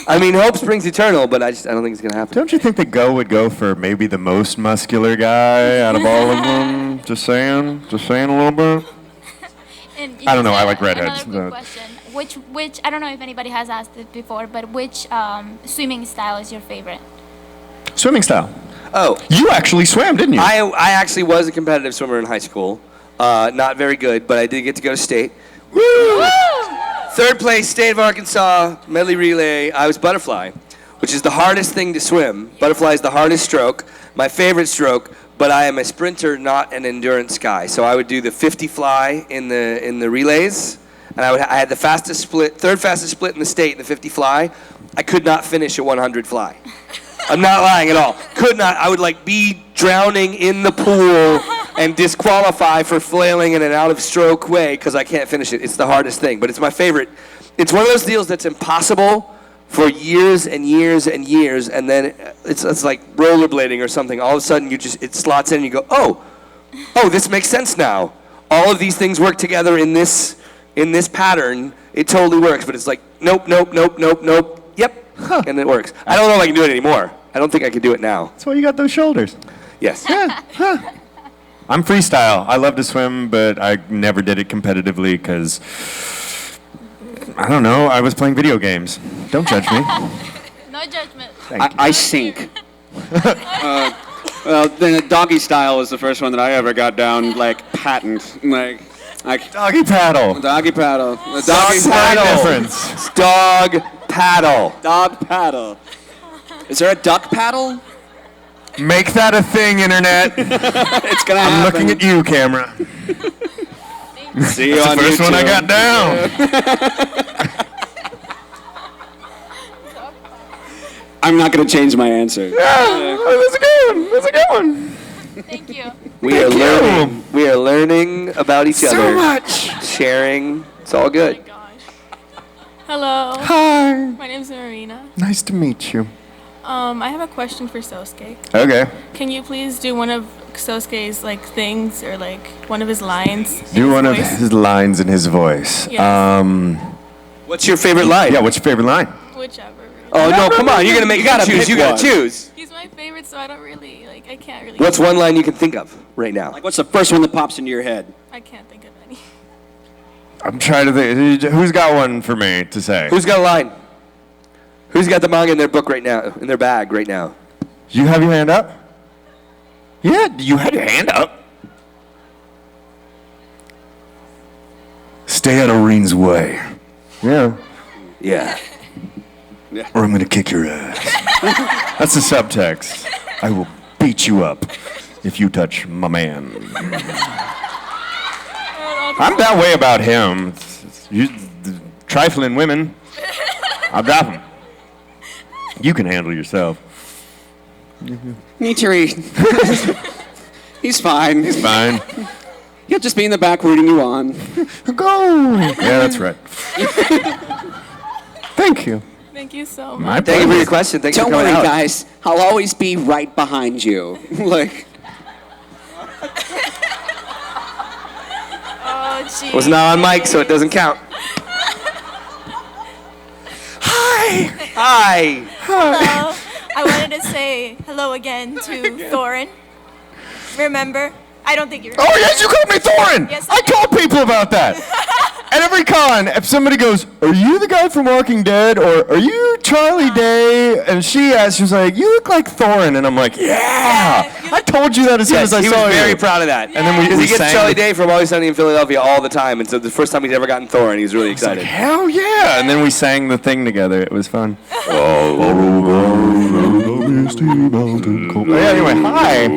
S2: I mean, hope springs eternal, but I don't think it's gonna happen.
S3: Don't you think that Go would go for maybe the most muscular guy out of all of them? Just saying a little bit.
S4: And
S3: I don't know, I
S4: just,
S3: like redheads,
S4: Another
S3: but-
S4: quick question. Which I don't know if anybody has asked it before, but which swimming style is your favorite?
S3: Swimming style.
S2: Oh,
S3: You actually swam, didn't you?
S2: I actually was a competitive swimmer in high school. Not very good, but I did get to go to state. Woo! Third place, state of Arkansas, medley relay. I was butterfly, which is the hardest thing to swim. Butterfly is the hardest stroke, my favorite stroke, but I am a sprinter, not an endurance guy. So I would do the 50 fly in the relays, and I had the fastest split, third fastest split in the state in the 50 fly. I could not finish a 100 fly. I'm not lying at all. Could not. I would like be drowning in the pool and disqualify for flailing in an out of stroke way because I can't finish it. It's the hardest thing, but it's my favorite. It's one of those deals that's impossible for years and years and years, and then it's like rollerblading or something. All of a sudden, it slots in, and you go, oh, this makes sense now. All of these things work together in this pattern. It totally works, but it's like nope. Yep. And it works. I don't know if I can do it anymore. I don't think I can do it now.
S3: That's why you got those shoulders.
S2: Yes.
S3: I'm freestyle. I love to swim, but I never did it competitively because I don't know. I was playing video games. Don't judge me.
S10: No judgment.
S1: I sink. Well, then doggy style was the first one that I ever got down, like, patent. Like
S3: Doggy paddle.
S1: doggy paddle. The
S2: Dog
S1: doggy
S2: paddle.
S3: Difference.
S2: It's dog paddle.
S1: Dog paddle. Is there a duck paddle?
S3: Make that a thing, internet.
S1: It's gonna
S3: I'm
S1: happen.
S3: looking at you, camera.
S1: See you
S3: That's
S1: on
S3: the first
S1: YouTube.
S3: one I got down.
S1: I'm not gonna change my answer.
S3: That's a good one. That's a good one.
S8: Thank you.
S2: We are
S3: Thank you.
S2: learning. We are learning about each other.
S3: So much.
S2: Sharing. It's all good.
S10: Oh my gosh. Hello.
S3: Hi.
S10: My name's Marina.
S3: Nice to meet you.
S10: I have a question for Sousuke.
S3: Okay.
S10: Can you please do one of Sousuke's like things or like one of his lines? in
S3: Do
S10: his
S3: one of
S10: voice?
S3: his lines in his voice.
S10: Yes.
S2: What's your favorite line?
S3: Yeah, what's your favorite line?
S10: Whichever.
S2: Oh no! Come on! You're gonna make. You gotta choose.
S1: pick
S2: You gotta
S1: one.
S2: choose.
S10: He's my favorite, so I don't really like. I can't really.
S2: What's one line you can think of right now?
S1: Like, what's the first one that pops into your head?
S10: I can't think of any.
S3: I'm trying to think. Who's got one for me to say?
S2: Who's got a line? Who's got the manga in their book right now? In their bag right now?
S3: You have your hand up? Yeah, you had your hand up. Stay out of Reen's way. Yeah.
S2: Yeah.
S3: Or I'm gonna kick your ass. That's the subtext. I will beat you up if you touch my man. I'm that way about him. You, trifling women, I'll drop him. You can handle yourself.
S1: Nitori. He's fine.
S3: He's fine.
S1: He'll just be in the back rooting you on.
S3: Go. Yeah, that's right. Thank you.
S10: Thank you so much.
S3: My
S2: Thank you for your question. Thanks
S1: Don't
S2: for coming
S1: worry,
S2: out.
S1: guys. I'll always be right behind you. Like,
S10: Oh, gee.
S2: Was not on mic, so it doesn't count.
S3: Hi.
S2: Hi.
S4: Hello. I wanted to say hello again to Thorin. Remember? I don't think you're.
S3: Oh, yes, you called me Thorin.
S4: Yes,
S3: I
S4: I did.
S3: told people about that. At every con, if somebody goes, "Are you the guy from Walking Dead?" or "Are you Charlie Day?" and she asks, she's like, "You look like Thorin," and I'm like, "Yeah."
S4: you
S3: I told you that as soon
S2: Yes,
S3: as I
S2: he
S3: saw
S2: was
S3: you.
S2: very proud of that.
S3: And then we
S2: Because he gets
S3: sang
S2: Charlie
S3: the-
S2: Day from Always Sunny in Philadelphia all the time, and so the first time he's ever gotten Thorin, he was really
S3: It's like,
S2: excited.
S3: hell yeah! And then we sang the thing together. It was fun. Yeah, anyway, hi.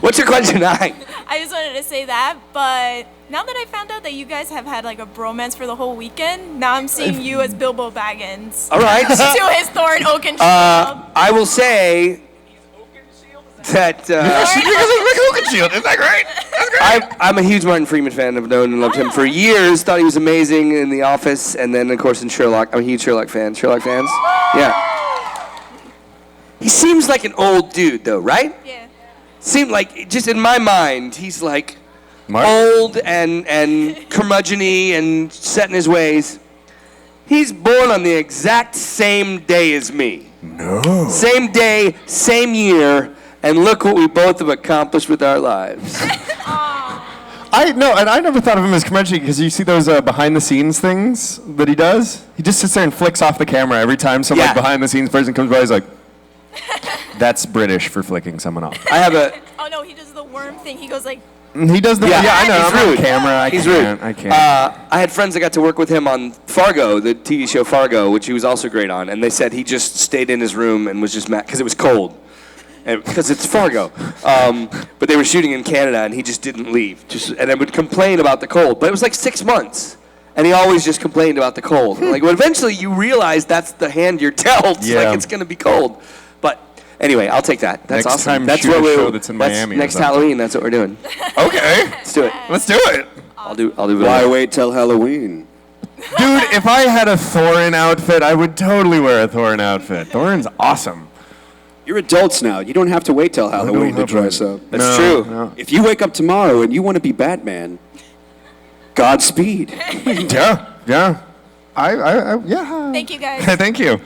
S2: What's your question? Hi.
S4: I just wanted to say that, but now that I found out that you guys have had like a bromance for the whole weekend, now I'm seeing you as Bilbo Baggins.
S2: All right.
S4: To his Thorin Oakenshield.
S2: I will say that
S3: Isn't that great? That's great.
S2: I'm a huge Martin Freeman fan. I've known and loved him for years. Thought he was amazing in The Office, and then of course in Sherlock. I'm a huge Sherlock fan. Sherlock fans? Yeah. He seems like an old dude, though, right?
S4: Yeah.
S2: Seemed like, just in my mind, he's like
S3: Mark?
S2: old and curmudgeon-y and set in his ways. He's born on the exact same day as me.
S3: No.
S2: Same day, same year, and look what we both have accomplished with our lives.
S3: I never thought of him as curmudgeon because you see those behind-the-scenes things that he does. He just sits there and flicks off the camera every time some
S2: Yeah.
S3: like behind-the-scenes person comes by. He's like, "That's British for flicking someone off."
S2: I have a...
S4: Oh no, he does the worm thing. He goes like,
S3: He does the
S2: Yeah,
S3: I know.
S2: he's
S3: I'm
S2: rude.
S3: on camera.
S2: He's
S3: can't.
S2: rude.
S3: I can't.
S2: I had friends that got to work with him on Fargo, the TV show Fargo, which he was also great on, and they said he just stayed in his room and was just mad because it was cold. Because it's Fargo. But they were shooting in Canada, and he just didn't leave. And then would complain about the cold. But it was like 6 months. And he always just complained about the cold. Like, well, eventually you realize that's the hand you're dealt.
S3: Yeah.
S2: Like, it's going to be cold. But anyway, I'll take that. That's
S3: Next
S2: awesome.
S3: time
S2: That's
S3: shoot
S2: what
S3: a
S2: we
S3: show that's in Miami or
S2: Next
S3: something.
S2: Halloween, that's what we're doing.
S3: Okay,
S2: Let's do it.
S3: let's do it.
S2: I'll do
S1: why wait till Halloween?
S3: Dude, if I had a Thorin outfit, I would totally wear a Thorin outfit. Thorin's awesome.
S1: You're adults now. You don't have to wait till Halloween to
S3: have
S1: dress
S3: to.
S1: up.
S2: That's
S3: No,
S2: true.
S3: no.
S1: If you wake up tomorrow and you want to be Batman, Godspeed.
S3: Yeah, yeah. Yeah.
S4: "Thank you guys."
S3: Thank you.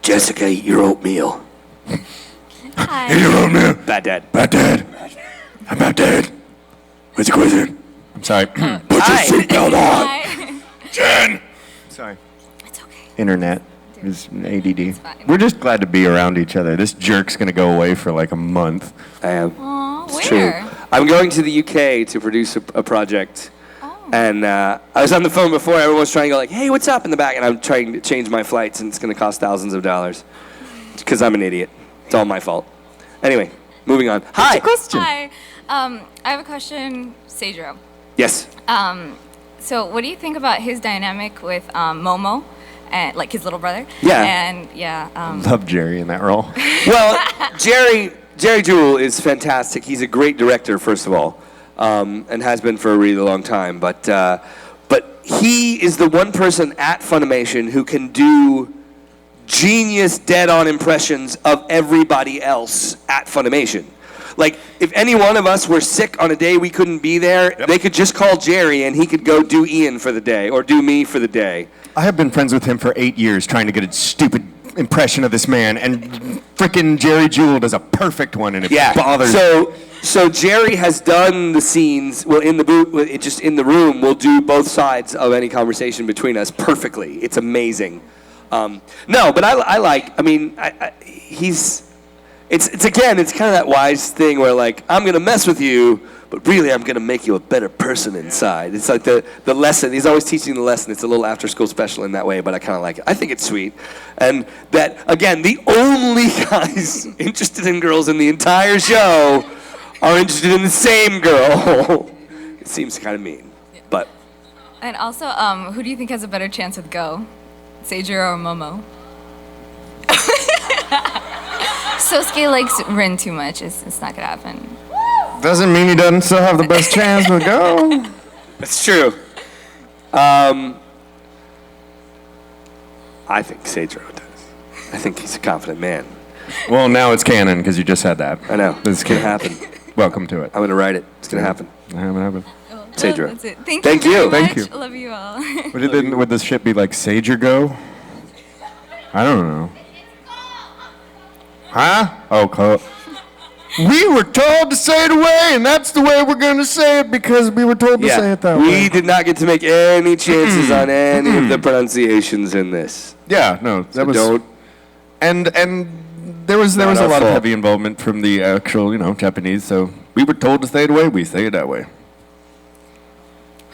S2: Jessica, eat your oatmeal.
S4: Hi.
S3: Hey, you wrote me.
S2: Bad dad.
S3: Bad dad. I'm not dead. What's the question? I'm sorry. Put your
S2: Hi.
S3: seatbelt on.
S4: Hi.
S3: Jen! Sorry.
S4: It's okay.
S3: Internet is ADD.
S4: fine.
S3: We're just glad to be around each other. This jerk's going to go away for like a month.
S2: I am.
S4: Aw,
S2: It's
S4: where?
S2: true. I'm going to the UK to produce a project.
S4: Oh.
S2: And I was on the phone before. Everyone was trying to go like, hey, what's up in the back? And I'm trying to change my flights, and it's going to cost thousands of dollars. Because I'm an idiot. It's all my fault. Anyway, moving on. Hi.
S4: Hi. I have a question, Seijuurou.
S2: Yes.
S4: So what do you think about his dynamic with Momo, and like his little brother?
S2: Yeah.
S4: And yeah.
S3: Love Jerry in that role.
S2: Well, Jerry Jewell is fantastic. He's a great director, first of all, and has been for a really long time. But he is the one person at Funimation who can do genius, dead-on impressions of everybody else at Funimation. Like, if any one of us were sick on a day we couldn't be there, they could just call Jerry and he could go do Ian for the day or do me for the day.
S3: I have been friends with him for 8 years trying to get a stupid impression of this man, and frickin' Jerry Jewell does a perfect one, and it bothers me.
S2: So Jerry has done the scenes, well, in the booth, just in the room, we'll do both sides of any conversation between us perfectly. It's amazing. No, but it's kind of that wise thing where, like, I'm going to mess with you, but really I'm going to make you a better person inside. It's like the lesson. He's always teaching the lesson. It's a little after-school special in that way, but I kind of like it. I think it's sweet. And that, again, the only guys interested in girls in the entire show are interested in the same girl. It seems kind of mean, but...
S4: And also, who do you think has a better chance with Go? Seijuurou or Momo? Sousuke likes Rin too much. It's not gonna happen.
S3: Doesn't mean he doesn't still have the best chance to go.
S2: That's true. I think Seijuurou does. I think he's a confident man.
S3: Well, now it's canon because you just said that.
S2: I know.
S3: This is
S2: It's going to happen.
S3: Welcome to it.
S2: I'm going to write it. It's going to happen. Seijuurou.
S4: That's it. Thank
S2: Thank
S4: you.
S2: you.
S4: Very
S3: Thank
S4: much.
S3: you.
S4: Love you all.
S3: Would this ship be like Sager Go? I don't know. Huh? Oh, we were told to say it away, and that's the way we're going to say it because we were told to say it that way.
S2: We did not get to make any chances on any of the pronunciations in this.
S3: Yeah, no, that
S2: So
S3: was.
S2: don't.
S3: And there was
S2: Not
S3: a
S2: our
S3: lot of
S2: fault.
S3: heavy involvement from the actual, Japanese. So we were told to say it away. We say it that way.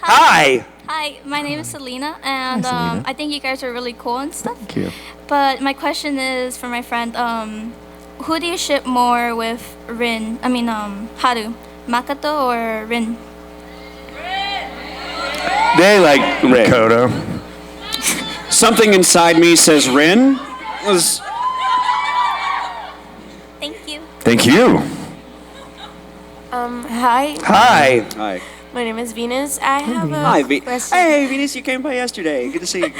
S2: Hi.
S6: Hi, my name is Selena, and
S3: Selena.
S6: I think you guys are really cool and stuff.
S3: Thank you.
S6: But my question is for my friend, who do you ship more with Rin? I mean, Haru, Makoto or Rin?
S2: They like Rin.
S3: Kodo.
S1: Something inside me says Rin was.
S6: Thank you.
S3: Thank you.
S10: Hi.
S2: Hi.
S1: Hi.
S10: My name is Venus. I have a
S1: Hi,
S10: question.
S1: Hey, Venus, you came by yesterday. Good to see you.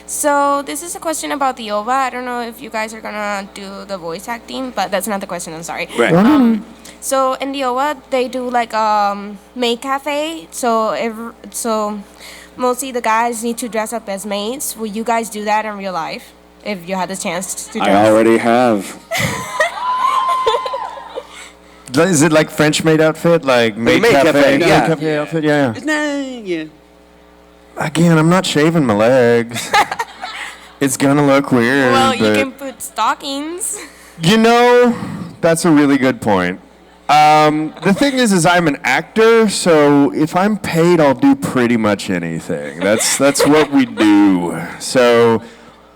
S10: So this is a question about the OVA. I don't know if you guys are gonna do the voice acting, but that's not the question. I'm sorry.
S2: Right.
S10: So in the OVA, they do like maid cafe. So mostly the guys need to dress up as maids. Will you guys do that in real life if you had the chance to dress?
S1: I already have.
S3: Is it like French maid outfit? Like maid
S2: cafe,
S3: Maid
S2: yeah.
S3: cafe outfit? Yeah.
S1: Yeah.
S3: Again, I'm not shaving my legs. It's gonna look weird.
S10: Well, you
S3: but-
S10: can put stockings.
S3: That's a really good point. The thing is I'm an actor, so if I'm paid, I'll do pretty much anything. That's what we do. So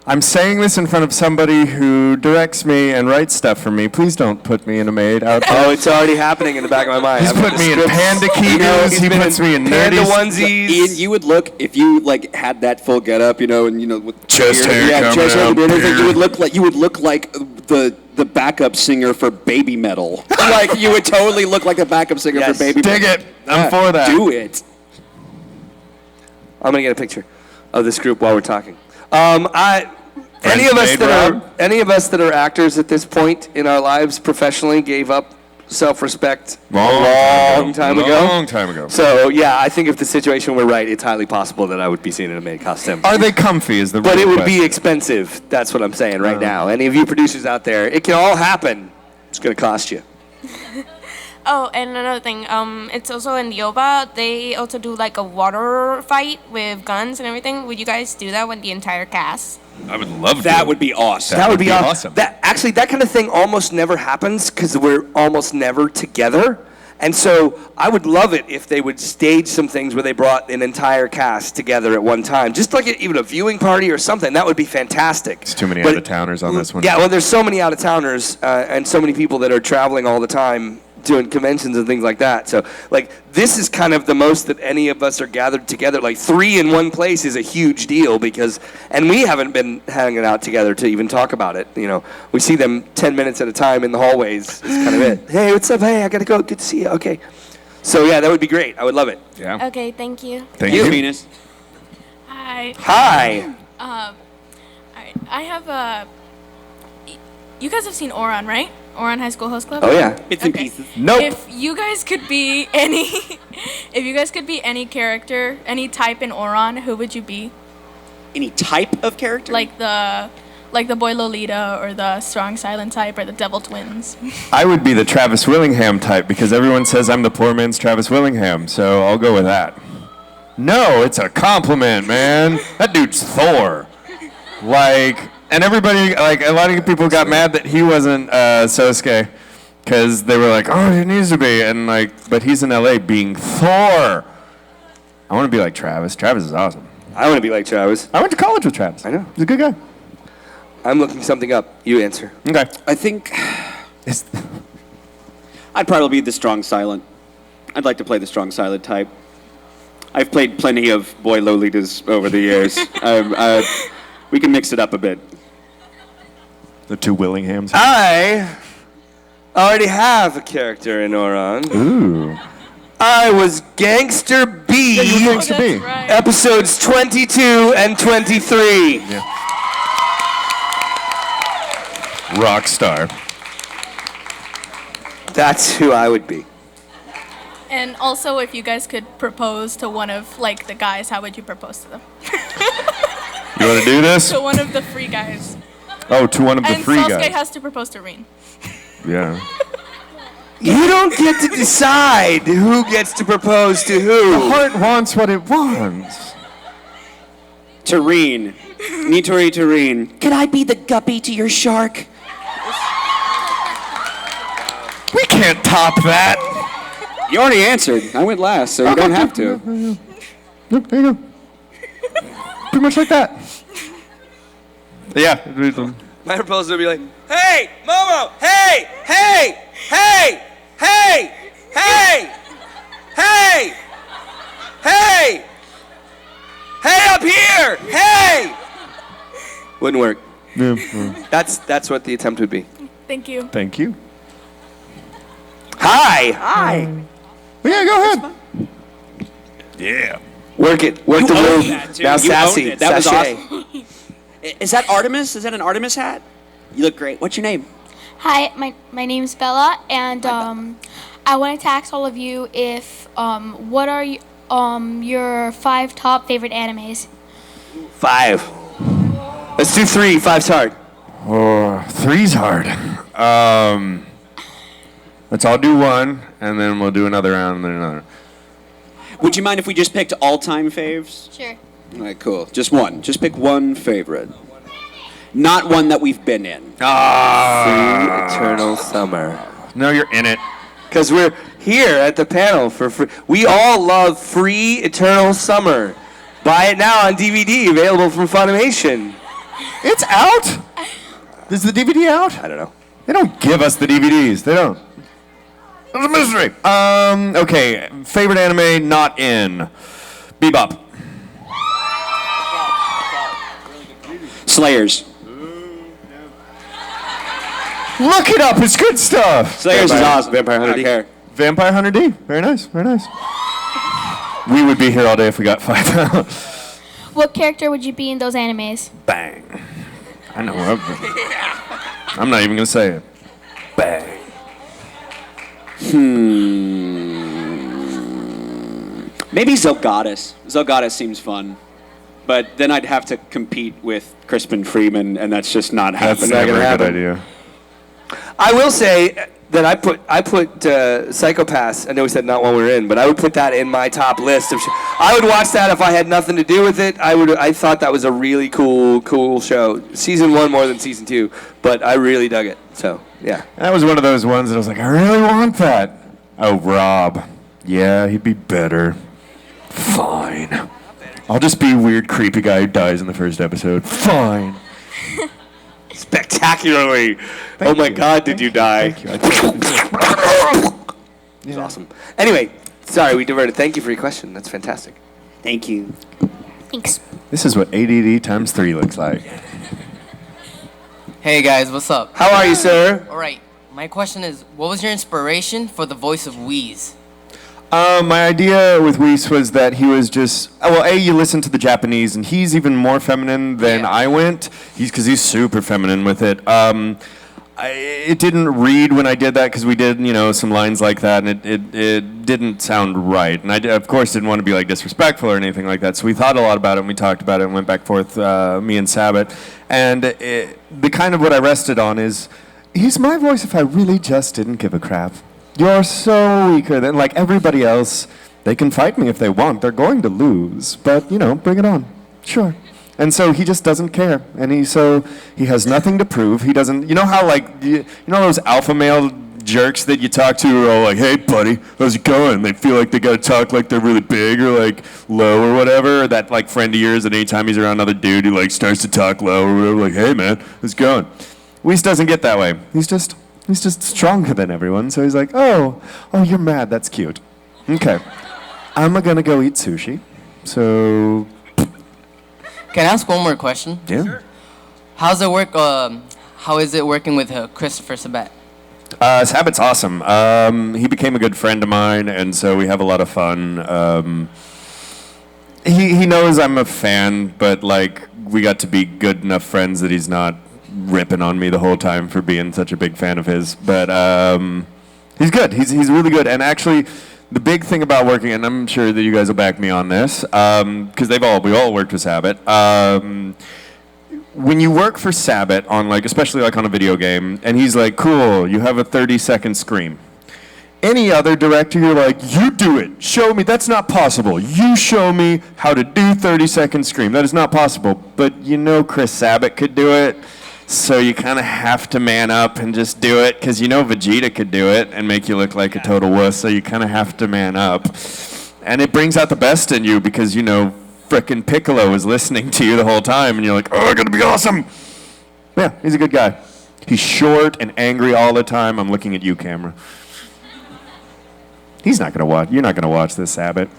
S3: I'm saying this in front of somebody who directs me and writes stuff for me. Please don't put me in a maid outfit.
S2: Oh, it's already happening in the back of my mind.
S3: He's
S2: I've got
S3: put
S2: the
S3: me in
S2: scripts.
S3: panda
S2: You know,
S3: kilos.
S2: he's
S3: He
S2: been
S3: puts me in
S2: panda
S3: nerdy
S2: onesies.
S1: Ian, you would look if you like had that full getup, and with
S3: Chest hair
S1: yeah,
S3: coming
S1: chest hair,
S3: out,
S1: and everything.
S3: beard.
S1: You would look like the backup singer for Baby Metal. Like you would totally look like the backup singer
S2: Yes.
S1: for Baby
S3: Dig
S1: Metal.
S3: it. I'm for that.
S1: Do it.
S2: I'm gonna get a picture of this group while we're talking. Any of us that are actors at this point in our lives professionally gave up self-respect a long time ago.
S3: Long time ago.
S2: So yeah, I think if the situation were right, it's highly possible that I would be seen in a maid costume.
S3: Are they comfy? Is the
S2: But
S3: real
S2: it would be
S3: question.
S2: expensive. That's what I'm saying right now. Any of you producers out there, it can all happen. It's gonna cost you.
S10: Oh, and another thing, it's also in the OVA. They also do like a water fight with guns and everything. Would you guys do that with the entire cast?
S3: I would love
S1: That would be awesome.
S2: That would be awesome. That kind of thing almost never happens because we're almost never together. And so I would love it if they would stage some things where they brought an entire cast together at one time, just like even a viewing party or something. That would be fantastic.
S3: It's too many out-of-towners on this one.
S2: Yeah, well, there's so many out-of-towners and so many people that are traveling all the time doing conventions and things like that. So, like, this is kind of the most that any of us are gathered together. Like, 3 in one place is a huge deal and we haven't been hanging out together to even talk about it. You know, we see them 10 minutes at a time in the hallways. It's kind of it. Hey, what's up? Hey, I gotta go. Good to see you. Okay. So, yeah, that would be great. I would love it.
S3: Yeah.
S10: Okay, thank you.
S3: Thank you.
S1: Venus.
S11: Hi.
S2: Hi.
S11: I have you guys have seen Oran, right? Oran High School Host Club?
S2: Oh, yeah.
S1: Bits and pieces.
S3: Nope.
S11: If you guys could be any character, any type in Oran, who would you be?
S1: Any type of character?
S11: Like the boy Lolita or the strong silent type or the devil twins?
S3: I would be the Travis Willingham type because everyone says I'm the poor man's Travis Willingham, so I'll go with that. No, it's a compliment, man. That dude's Thor. And everybody, a lot of people got mad that he wasn't Sousuke because they were like, oh, he needs to be. And but he's in LA being Thor. I want to be like Travis. Travis is awesome.
S2: I want to be like Travis.
S3: I went to college with Travis.
S2: I know.
S3: He's a good guy.
S2: I'm looking something up. You answer.
S3: Okay.
S1: I think I'd probably be the strong silent. I'd like to play the strong silent type. I've played plenty of boy Lolitas over the years. We can mix it up a bit.
S3: The 2 Willinghams.
S2: I already have a character in Oran.
S3: Ooh.
S2: I was Gangster B.
S3: Yeah, you were Gangster B.
S11: Right.
S2: Episodes 22 and 23.
S3: Yeah. Rock star.
S2: That's who I would be.
S11: And also, if you guys could propose to one of the guys, how would you propose to them?
S3: You want to do this?
S11: To one of the free guys.
S3: Oh, to one of the
S11: And
S3: free
S11: Sasuke
S3: guys.
S11: has to propose to Rin.
S3: Yeah.
S2: You don't get to decide who gets to propose to
S3: The
S2: who.
S3: heart wants what it wants.
S1: Tareen. Nitori Tareen. Could I be the guppy to your shark?
S3: We can't top that.
S1: You already answered. I went last, so you don't have to.
S3: Yep, there you go. Pretty much like that. Yeah.
S2: My proposal would be like, hey, Momo, hey, hey, hey, hey, hey, hey, hey, hey up here, hey. Wouldn't work. That's what the attempt would be.
S11: Thank you.
S3: Thank you.
S2: Hi. Hi.
S3: Yeah, go ahead. Yeah.
S2: Work it. Work
S1: You
S2: the
S1: owned
S2: room.
S1: that, too.
S2: Now
S1: You
S2: sassy.
S1: owned it. That was
S2: Sachet.
S1: awesome. Is that Artemis? Is that an Artemis hat? You look great. What's your name?
S12: Hi, my name's Bella, and I wanted to ask all of you if what are your 5 top favorite animes?
S2: 5. Let's do 3. 5's hard.
S3: Oh, 3's hard. Let's all do 1, and then we'll do another round, and then another.
S1: Would you mind if we just picked all-time faves?
S12: Sure.
S1: All right, cool. Just one. Just pick one favorite. Not one that we've been in.
S2: Free Eternal Summer.
S3: No, you're in it.
S2: Because we're here at the panel for free. We all love Free Eternal Summer. Buy it now on DVD, available from Funimation.
S3: It's out? Is the DVD out?
S2: I don't know.
S3: They don't give us the DVDs. They don't. It's a mystery. Okay. Favorite anime not in. Bebop.
S1: Slayers.
S3: Look it up. It's good stuff.
S1: Slayers is awesome.
S2: Vampire Hunter
S1: I
S2: D.
S1: don't care.
S3: Vampire Hunter D. Very nice. Very nice. We would be here all day if we got 5.
S12: What character would you be in those animes?
S3: Bang. I know. I'm not even going to say it. Bang.
S1: Maybe Zelgadis. Zelgadis seems fun. But then I'd have to compete with Crispin Freeman, and that's just not
S3: That's
S1: happening.
S3: never a good
S2: happen.
S3: idea.
S2: I will say, then I put Psychopaths. I know we said not one we're in, but I would put that in my top list of. I would watch that if I had nothing to do with it. I thought that was a really cool show. Season 1 more than season 2, but I really dug it. So yeah.
S3: That was one of those ones that I was like, I really want that. Oh, Rob. Yeah, he'd be better. Fine. I'll just be a weird, creepy guy who dies in the first episode. Fine.
S2: Spectacularly. Oh my God, did you die? Thank you. It's awesome. Anyway, sorry, we diverted. Thank you for your question. That's fantastic.
S1: Thank you.
S12: Thanks.
S3: This is what ADD times 3 looks like.
S13: Hey guys, what's up?
S2: How are you, sir?
S13: All right. My question is, what was your inspiration for the voice of Wheeze?
S3: My idea with Weiss was that he was just, you listen to the Japanese, and he's even more feminine than I went. Because he's super feminine with it. It didn't read when I did that because we did, some lines like that, and it didn't sound right. And I, of course, didn't want to be like disrespectful or anything like that. So we thought a lot about it, and we talked about it, and went back and forth, me and Sabbath. And the kind of what I rested on is, he's my voice if I really just didn't give a crap. You're so weaker than like everybody else. They can fight me if they want. They're going to lose, but bring it on. Sure. And so he just doesn't care, and he has nothing to prove. He doesn't. You know how those alpha male jerks that you talk to are all like, "Hey, buddy, how's it going?" They feel like they gotta talk like they're really big or like low or whatever. Or that like friend of yours that anytime he's around another dude, he like starts to talk low or whatever. Like, "Hey, man, how's it going?" Weiss doesn't get that way. He's just stronger than everyone, so he's like, oh, you're mad, that's cute. Okay. I'm gonna go eat sushi, so...
S13: Can I ask one more question?
S3: Yeah. Sure.
S13: How's it work, how is it working with Christopher Sabat?
S3: Sabat's awesome. He became a good friend of mine, and so we have a lot of fun. He knows I'm a fan, but like, we got to be good enough friends that he's not ripping on me the whole time for being such a big fan of his, but he's good. He's really good. And actually, the big thing about working, and I'm sure that you guys will back me on this, because we all worked with Sabbath. When you work for Sabbath on especially on a video game, and he's like, "Cool, you have a 30-second scream." Any other director, you're like, "You do it. Show me. That's not possible. You show me how to do 30-second scream. That is not possible." But Chris Sabat could do it. So you kind of have to man up and just do it, because Vegeta could do it and make you look like a total wuss, so you kind of have to man up. And it brings out the best in you, because, frickin' Piccolo is listening to you the whole time, and you're like, "Oh, I'm gonna be awesome!" Yeah, he's a good guy. He's short and angry all the time. I'm looking at you, camera. He's not gonna watch. You're not gonna watch this, Sabat.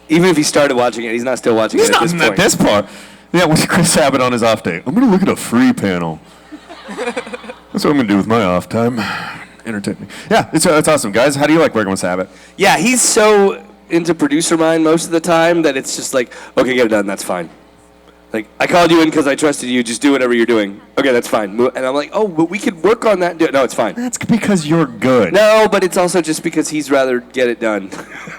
S2: Even if he started watching it, he's not still watching it at this point.
S3: At this part. Yeah, what's Chris Sabat on his off day? I'm going to look at a free panel. That's what I'm going to do with my off time. Entertain me. Yeah, it's awesome. Guys, how do you like working with Sabat?
S2: Yeah, he's so into producer mind most of the time that it's just like, okay, get it done, that's fine. Like, I called you in because I trusted you, just do whatever you're doing. Okay, that's fine. And I'm like, oh, but we could work on that. No, it's fine.
S3: That's because you're good.
S2: No, but it's also just because he's rather get it done.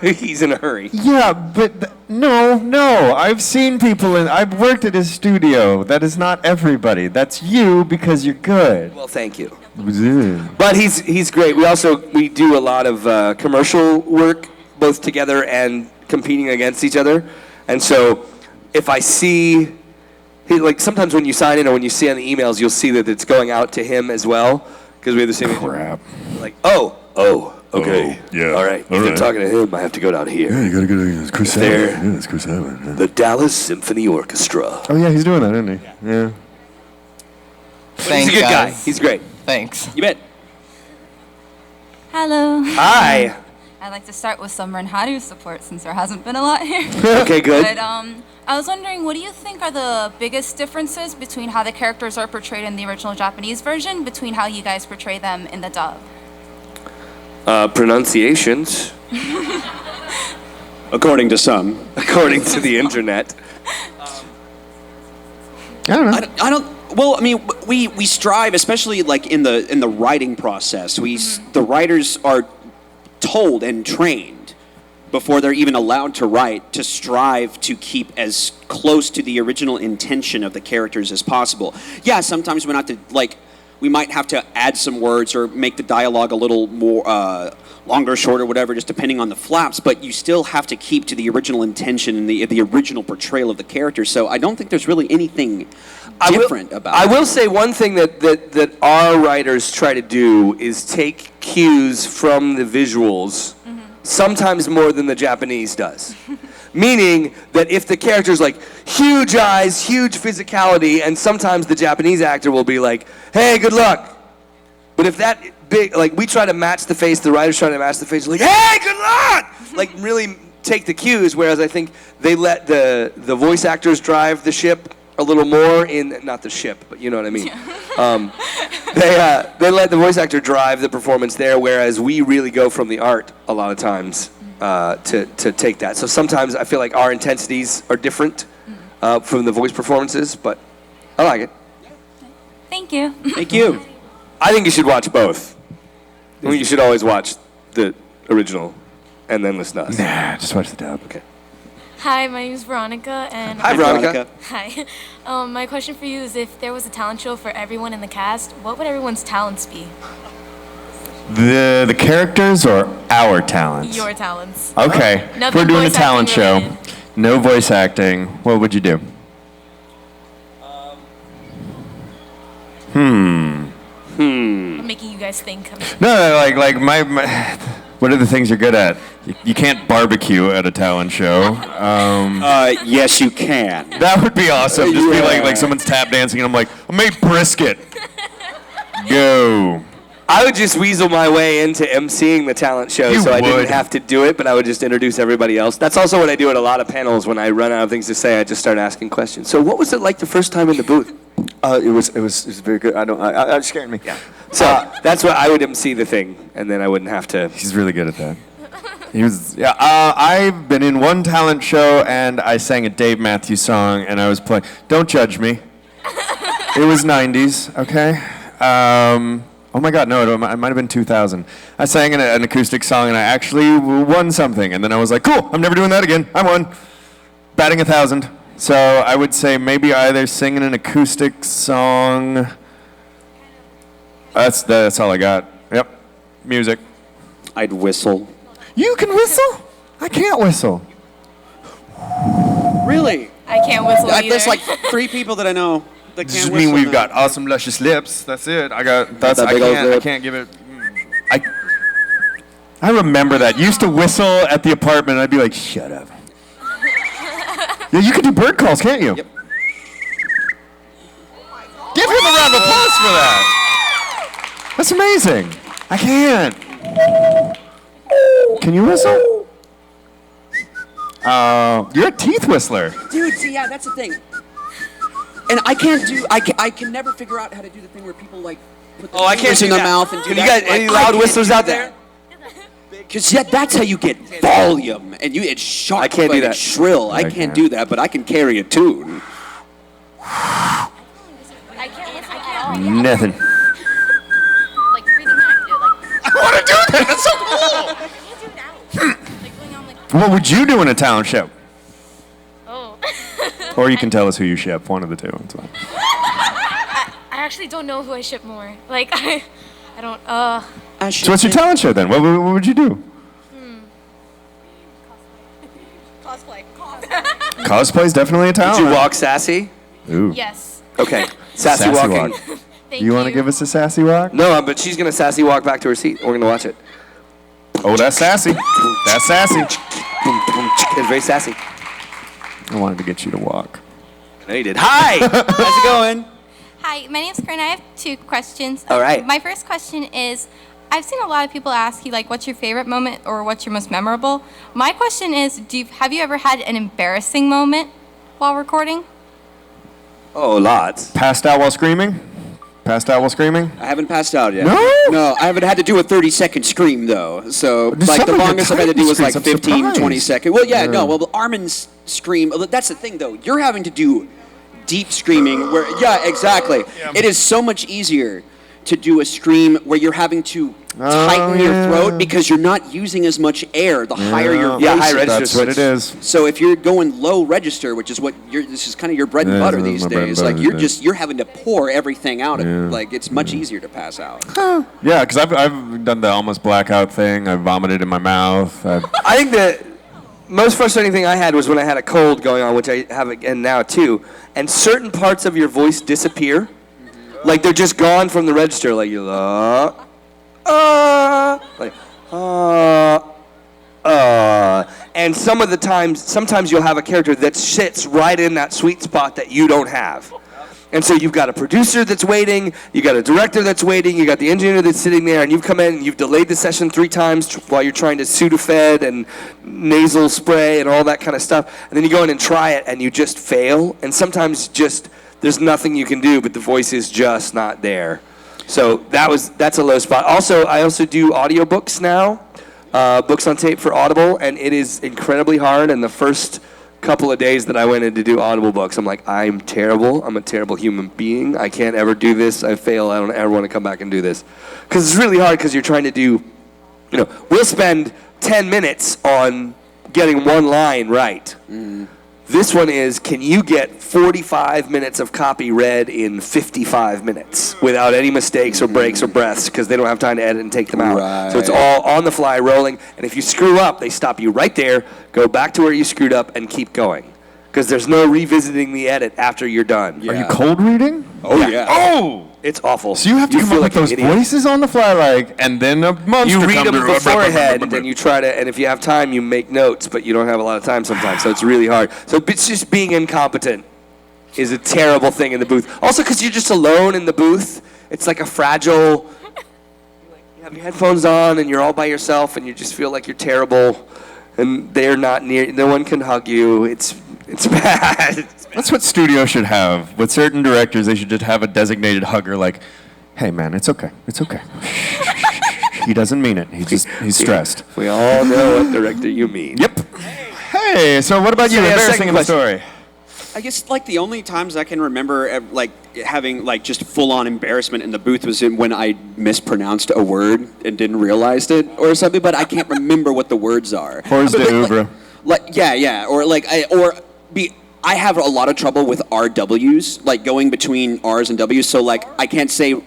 S2: He's in a hurry.
S3: Yeah, but no. I've seen people I've worked at his studio. That is not everybody. That's you because you're good.
S2: Well, thank you. But he's great. We do a lot of commercial work, both together and competing against each other. And so if I see, sometimes when you sign in or when you see on the emails, you'll see that it's going out to him as well, because we have the same.
S3: Crap.
S2: Like, okay.
S3: Yeah.
S2: All right. If you're talking to him, I have to go down here.
S3: Yeah, you gotta go to Chris Sabat. Yeah, it's Chris Sabat. Yeah.
S2: The Dallas Symphony Orchestra.
S3: Oh yeah, he's doing that, isn't he? Yeah.
S2: He's a good guy. He's great.
S13: Thanks.
S1: You bet.
S14: Hello.
S2: Hi.
S14: I'd like to start with some Renharu support since there hasn't been a lot here.
S2: Okay, good.
S14: But I was wondering, what do you think are the biggest differences between how the characters are portrayed in the original Japanese version between how you guys portray them in the dub?
S2: Pronunciations.
S1: According to some.
S2: According to the internet.
S3: I don't know.
S1: Well, I mean, we strive, especially in the writing process. The writers are told and trained before they're even allowed to write to strive to keep as close to the original intention of the characters as possible. Yeah, sometimes we have to we might have to add some words or make the dialogue a little more longer, shorter, whatever, just depending on the flaps. But you still have to keep to the original intention and the original portrayal of the character. So I don't think there's really anything different about it.
S2: I will say one thing that our writers try to do is take cues from the visuals, sometimes more than the Japanese does. Meaning that if the character's like huge eyes, huge physicality, and sometimes the Japanese actor will be like, hey, good luck. But if that big, like we try to match the face, the writers try to match the face, like, hey, good luck! Like really take the cues, whereas I think they let the voice actors drive the ship a little more in, not the ship, but you know what I mean. They let the voice actor drive the performance there, whereas we really go from the art a lot of times to take that. So sometimes I feel like our intensities are different from the voice performances, but I like it.
S14: Thank you.
S1: Thank you.
S2: I think you should watch both. I think you should always watch the original and then listen to us.
S3: Nah, just watch the dub.
S2: Okay.
S11: Hi, my name is Veronica, and
S2: Hi, Veronica.
S11: Hi. My question for you is: if there was a talent show for everyone in the cast, what would everyone's talents be?
S3: The characters or our talents?
S11: Your talents.
S3: Okay. If
S11: Nothing
S3: we're doing a
S11: voice
S3: talent
S11: acting
S3: show,
S11: related.
S3: no voice acting, what would you do?
S11: I'm making you guys think.
S3: No, like my what are the things you're good at? You can't barbecue at a talent show.
S1: Yes, you can.
S3: That would be awesome. Just be like someone's tap dancing and I'm like, I made brisket. Go.
S2: I would just weasel my way into emceeing the talent show
S3: You
S2: so I
S3: would.
S2: didn't have to do it, but I would just introduce everybody else. That's also what I do at a lot of panels. When I run out of things to say, I just start asking questions. So what was it like the first time in the booth?
S3: It was very good. It scared me.
S2: Yeah. So that's what I would MC the thing, and then I wouldn't have to.
S3: He's really good at that. He was, yeah. I've been in one talent show and I sang a Dave Matthews song and I was playing. Don't judge me. It was 90s, okay? Oh my God, no, it might have been 2000. I sang an acoustic song and I actually won something. And then I was like, cool, I'm never doing that again. I won. Batting 1,000. So I would say maybe either singing an acoustic song. That's all I got. Yep. Music.
S1: I'd whistle.
S3: You can whistle? I can't whistle.
S1: Really?
S11: I can't whistle either.
S1: There's like 3 people that I know that
S3: Does
S1: can't
S3: it
S1: whistle.
S3: mean we've got awesome luscious lips? That's it. I can't give it. I remember that. Used to whistle at the apartment. I'd be like, shut up. Yeah, you can do bird calls, can't you?
S1: Yep.
S3: Give him a round of applause for that. That's amazing. I can't. Can you whistle? You're a teeth whistler.
S1: Dude, see, yeah, that's the thing. And I can't do. I can never figure out how to do the thing where people like put the
S2: I can't
S1: fingers in
S2: do
S1: their
S2: that.
S1: mouth and do
S2: You
S1: that.
S2: got any loud whistlers out there?
S1: Because that's how you get volume, and it's sharp.
S2: I can't do
S1: and
S2: that.
S1: Shrill. I can't do that, but I can carry a tune.
S3: Nothing.
S11: Like breathing out,
S3: I want to do that. That's so cool. What would you do in a talent show?
S11: Oh.
S3: Or you can tell us who you ship. One of the two. It's fine.
S11: I actually don't know who I ship more. Like I don't.
S3: So what's your talent show then? What would you do?
S11: Cosplay.
S3: Cosplay's definitely a talent.
S2: Did you walk sassy?
S3: Ooh.
S11: Yes.
S2: Okay. Sassy walking.
S3: walk. You want to give us a sassy walk?
S2: No, but she's gonna sassy walk back to her seat. We're gonna watch it.
S3: Oh, that's sassy. That's sassy.
S2: It's very sassy.
S3: I wanted to get you to walk.
S2: No, you did. Hi. How's it going?
S15: Hi, my name's Corinne. I have 2 questions.
S2: All right.
S15: My first question is, I've seen a lot of people ask you, like, what's your favorite moment or what's your most memorable? My question is, have you ever had an embarrassing moment while recording?
S2: Oh, lots.
S3: Passed out while screaming? Passed out while screaming?
S1: I haven't passed out yet.
S3: No?
S1: No, I haven't had to do a 30-second scream, though. So,
S3: Does
S1: like, the
S3: someone get
S1: longest I've had to do was, like,
S3: screams? I'm
S1: 15, 20
S3: surprised.
S1: seconds. Well, yeah,
S3: Yeah.
S1: no. Well, Armin's scream, that's the thing, though. You're having to do deep screaming where, yeah, exactly. It is so much easier to do a stream where you're having to tighten your throat because you're not using as much air the higher your voice
S2: high
S1: is.
S2: register.
S3: That's what it is.
S1: So if you're going low register, which is what this is kind of your bread and butter these
S3: my bread and
S1: days,
S3: butter
S1: like
S3: these
S1: you're having to pour everything out. Like it's much easier to pass out.
S3: Yeah, because I've done the almost blackout thing. I vomited in my mouth.
S2: I think the most frustrating thing I had was when I had a cold going on, which I have again now too, and certain parts of your voice disappear. Like they're just gone from the register. Like you like and sometimes you'll have a character that sits right in that sweet spot that you don't have. And so you've got a producer that's waiting, you got a director that's waiting, you got the engineer that's sitting there, and you've come in and you've delayed the session 3 times while you're trying to Sudafed and nasal spray and all that kind of stuff. And then you go in and try it and you just fail. And sometimes just there's nothing you can do, but the voice is just not there. So that's a low spot. Also, I also do audiobooks now, books on tape for Audible, and it is incredibly hard. And the first couple of days that I went in to do Audible books, I'm like, I'm terrible. I'm a terrible human being. I can't ever do this. I fail. I don't ever want to come back and do this. Because it's really hard because you're trying to do, we'll spend 10 minutes on getting one line right. This one is, can you get 45 minutes of copy read in 55 minutes without any mistakes or breaks or breaths because they don't have time to edit and take them out.
S1: Right.
S2: So it's all on the fly rolling. And if you screw up, they stop you right there, go back to where you screwed up, and keep going. Because there's no revisiting the edit after you're done.
S3: Are you cold reading?
S1: Oh, yeah.
S2: Oh! It's awful.
S3: So you have to come up with those voices on the fly, and then a monster
S2: You read
S3: comes
S2: them beforehand, and then you try to, and if you have time, you make notes, but you don't have a lot of time sometimes, so it's really hard. So it's just being incompetent is a terrible thing in the booth. Also, because you're just alone in the booth, it's like a fragile, you have your headphones on, and you're all by yourself, and you just feel like you're terrible, and they're not near, no one can hug you. It's bad.
S3: That's what studios should have. With certain directors, they should just have a designated hugger like, hey, man, it's okay. It's okay. He doesn't mean it. He's stressed.
S2: We all know what director you mean.
S3: Yep. Hey, so what about you? Embarrassing in the story.
S1: I guess like the only times I can remember like having like just full-on embarrassment in the booth was when I mispronounced a word and didn't realize it or something, but I can't remember what the words are.
S3: Hors d'oeuvre.
S1: I have a lot of trouble with RWs, like going between R's and W's. So like I can't say, oh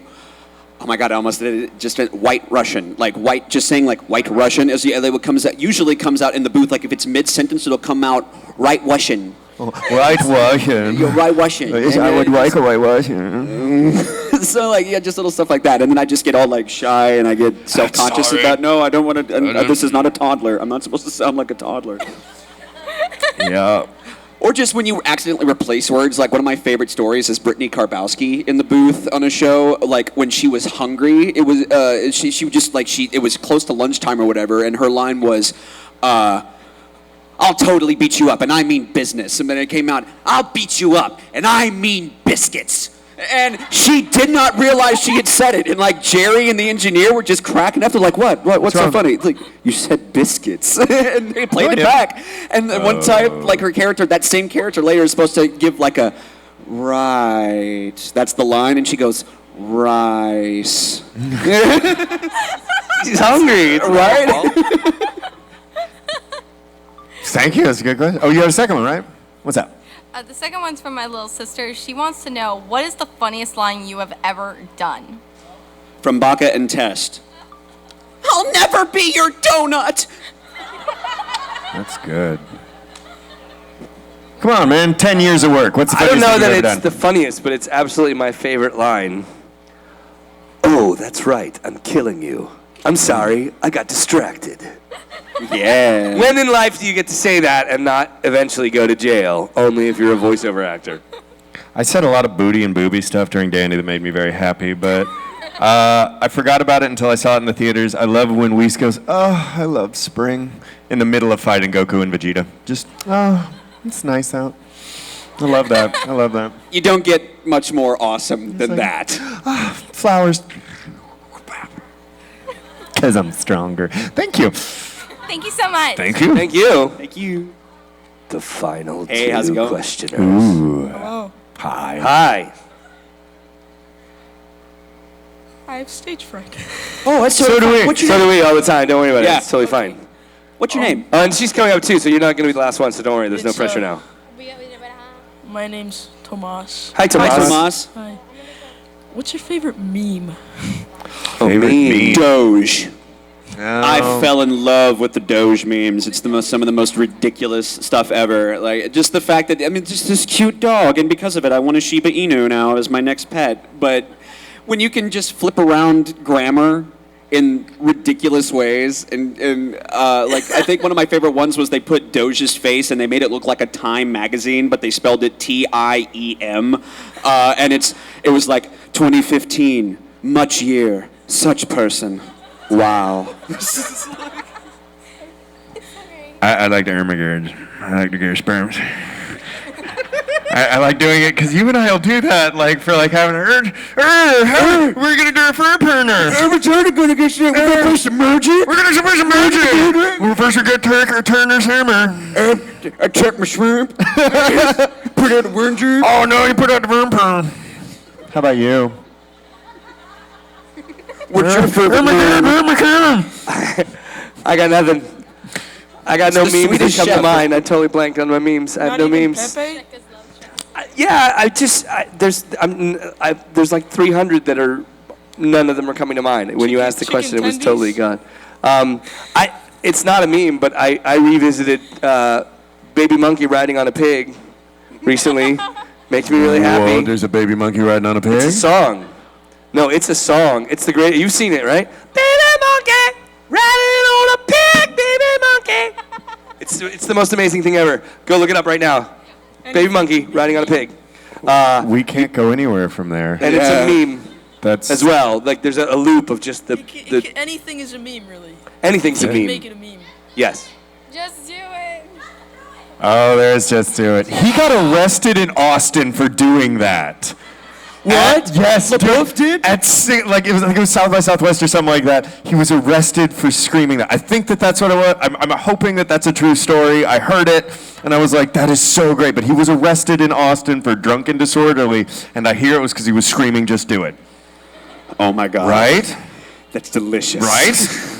S1: my God, I almost did it. Just white Russian, like white. Just saying like white Russian is usually comes out in the booth. Like if it's mid sentence, it'll come out right Russian.
S3: White Russian.
S1: You're right Russian.
S3: I would like a white Russian.
S1: So like just little stuff like that, and then I just get all like shy and I get self-conscious about. No, I don't want to. This is not a toddler. I'm not supposed to sound like a toddler.
S3: Yeah.
S1: Or just when you accidentally replace words. Like one of my favorite stories is Brittany Karbowski in the booth on a show. Like when she was hungry, it was she would just like it was close to lunchtime or whatever, and her line was, "I'll totally beat you up, and I mean business." And then it came out, "I'll beat you up, and I mean biscuits." And she did not realize she had said it. And like Jerry and the engineer were just cracking up. They're like, what's so funny? It's like, you said biscuits. And they played it back. And then one time, like her character, that same character later is supposed to give like a, right. That's the line. And she goes, rice.
S2: She's hungry.
S1: Right?
S3: Thank you. That's a good question. Oh, you had a second one, right? What's up?
S15: The second one's from my little sister. She wants to know, what is the funniest line you have ever done?
S1: From Baka and Test. I'll never be your donut.
S3: That's good. Come on, man. 10 years of work. What's the
S2: I don't
S3: funniest
S2: know
S3: thing
S2: that
S3: you've ever
S2: it's
S3: done?
S2: the funniest, but it's absolutely my favorite line. Oh, that's right. I'm killing you. I'm sorry. I got distracted.
S1: Yeah.
S2: When in life do you get to say that and not eventually go to jail? Only if you're a voiceover actor.
S3: I said a lot of booty and booby stuff during Dandy that made me very happy, but I forgot about it until I saw it in the theaters. I love when Whis goes, "Oh, I love spring," in the middle of fighting Goku and Vegeta. Just, oh, it's nice out. I love that. I love that.
S1: You don't get much more awesome than that.
S3: Flowers. Because I'm stronger. Thank you.
S15: Thank you so much.
S3: Thank you.
S2: Thank you.
S1: Thank you.
S2: The final
S1: Hey, how's it
S2: two
S1: going?
S2: questioners.
S3: Ooh.
S11: Hello.
S3: Hi.
S2: Hi.
S16: I have stage fright.
S1: Oh, that's
S2: So do we.
S1: What's your
S2: So
S1: name?
S2: do we all the time. Don't worry about
S1: Yeah.
S2: it. It's totally fine.
S1: What's your name?
S2: And she's coming up too, so you're not going to be the last one. So don't worry. There's no pressure now.
S16: My name's Tomas.
S2: Hi, Tomas.
S1: Hi, Tomas.
S16: Hi. What's your favorite meme?
S2: Meme.
S1: Doge.
S3: Oh.
S1: I fell in love with the Doge memes. It's some of the most ridiculous stuff ever. Like just the fact that just this cute dog, and because of it, I want a Shiba Inu now as my next pet. But when you can just flip around grammar in ridiculous ways, and like I think one of my favorite ones was they put Doge's face and they made it look like a Time magazine, but they spelled it TIEM, and it was like 2015, much year, such person. Wow.
S3: I like the Ermagerd. I like the Gear sperms. I like doing it because you and I will do that, like for like having we're gonna do a fur burner.
S1: We're gonna get some. We're gonna first merge it.
S3: We're gonna first merge it. We're first gonna Turner's hammer.
S1: I check my shrimp. Put out the worm juice.
S3: Oh no, you put out the worm perm. How about you?
S1: What's your favorite meme?
S2: I got nothing. I got no
S1: It's the
S2: memes that
S1: Swedish
S2: come to
S1: chef.
S2: mind. I totally blanked on my memes. I have no memes. Yeah, there's like 300 that are, none of them are coming to mind. When you asked the question, it was totally gone. It's not a meme, but I revisited Baby Monkey riding on a pig recently. Makes me really happy.
S3: Whoa, there's a baby monkey riding on a pig?
S2: It's a song. No, it's a song. It's the great. You've seen it, right? Baby monkey riding on a pig, baby monkey. It's the most amazing thing ever. Go look it up right now. Baby monkey riding on a pig.
S3: We can't go anywhere from there.
S2: And it's a meme.
S3: That's
S2: as well. Like there's a loop of just the
S16: Anything is a meme, really.
S2: anything's a
S16: You can
S2: meme.
S16: make it a meme.
S2: Yes.
S11: Just do it.
S3: Oh, there's Just Do It. He got arrested in Austin for doing that.
S1: What?
S3: Yes, both did. At it was South by Southwest or something like that. He was arrested for screaming that. I think that's what it was. I'm hoping that that's a true story. I heard it, and I was like, that is so great. But he was arrested in Austin for drunk and disorderly, and I hear it was because he was screaming, "Just do it."
S1: Oh my God.
S3: Right?
S1: That's delicious.
S3: Right?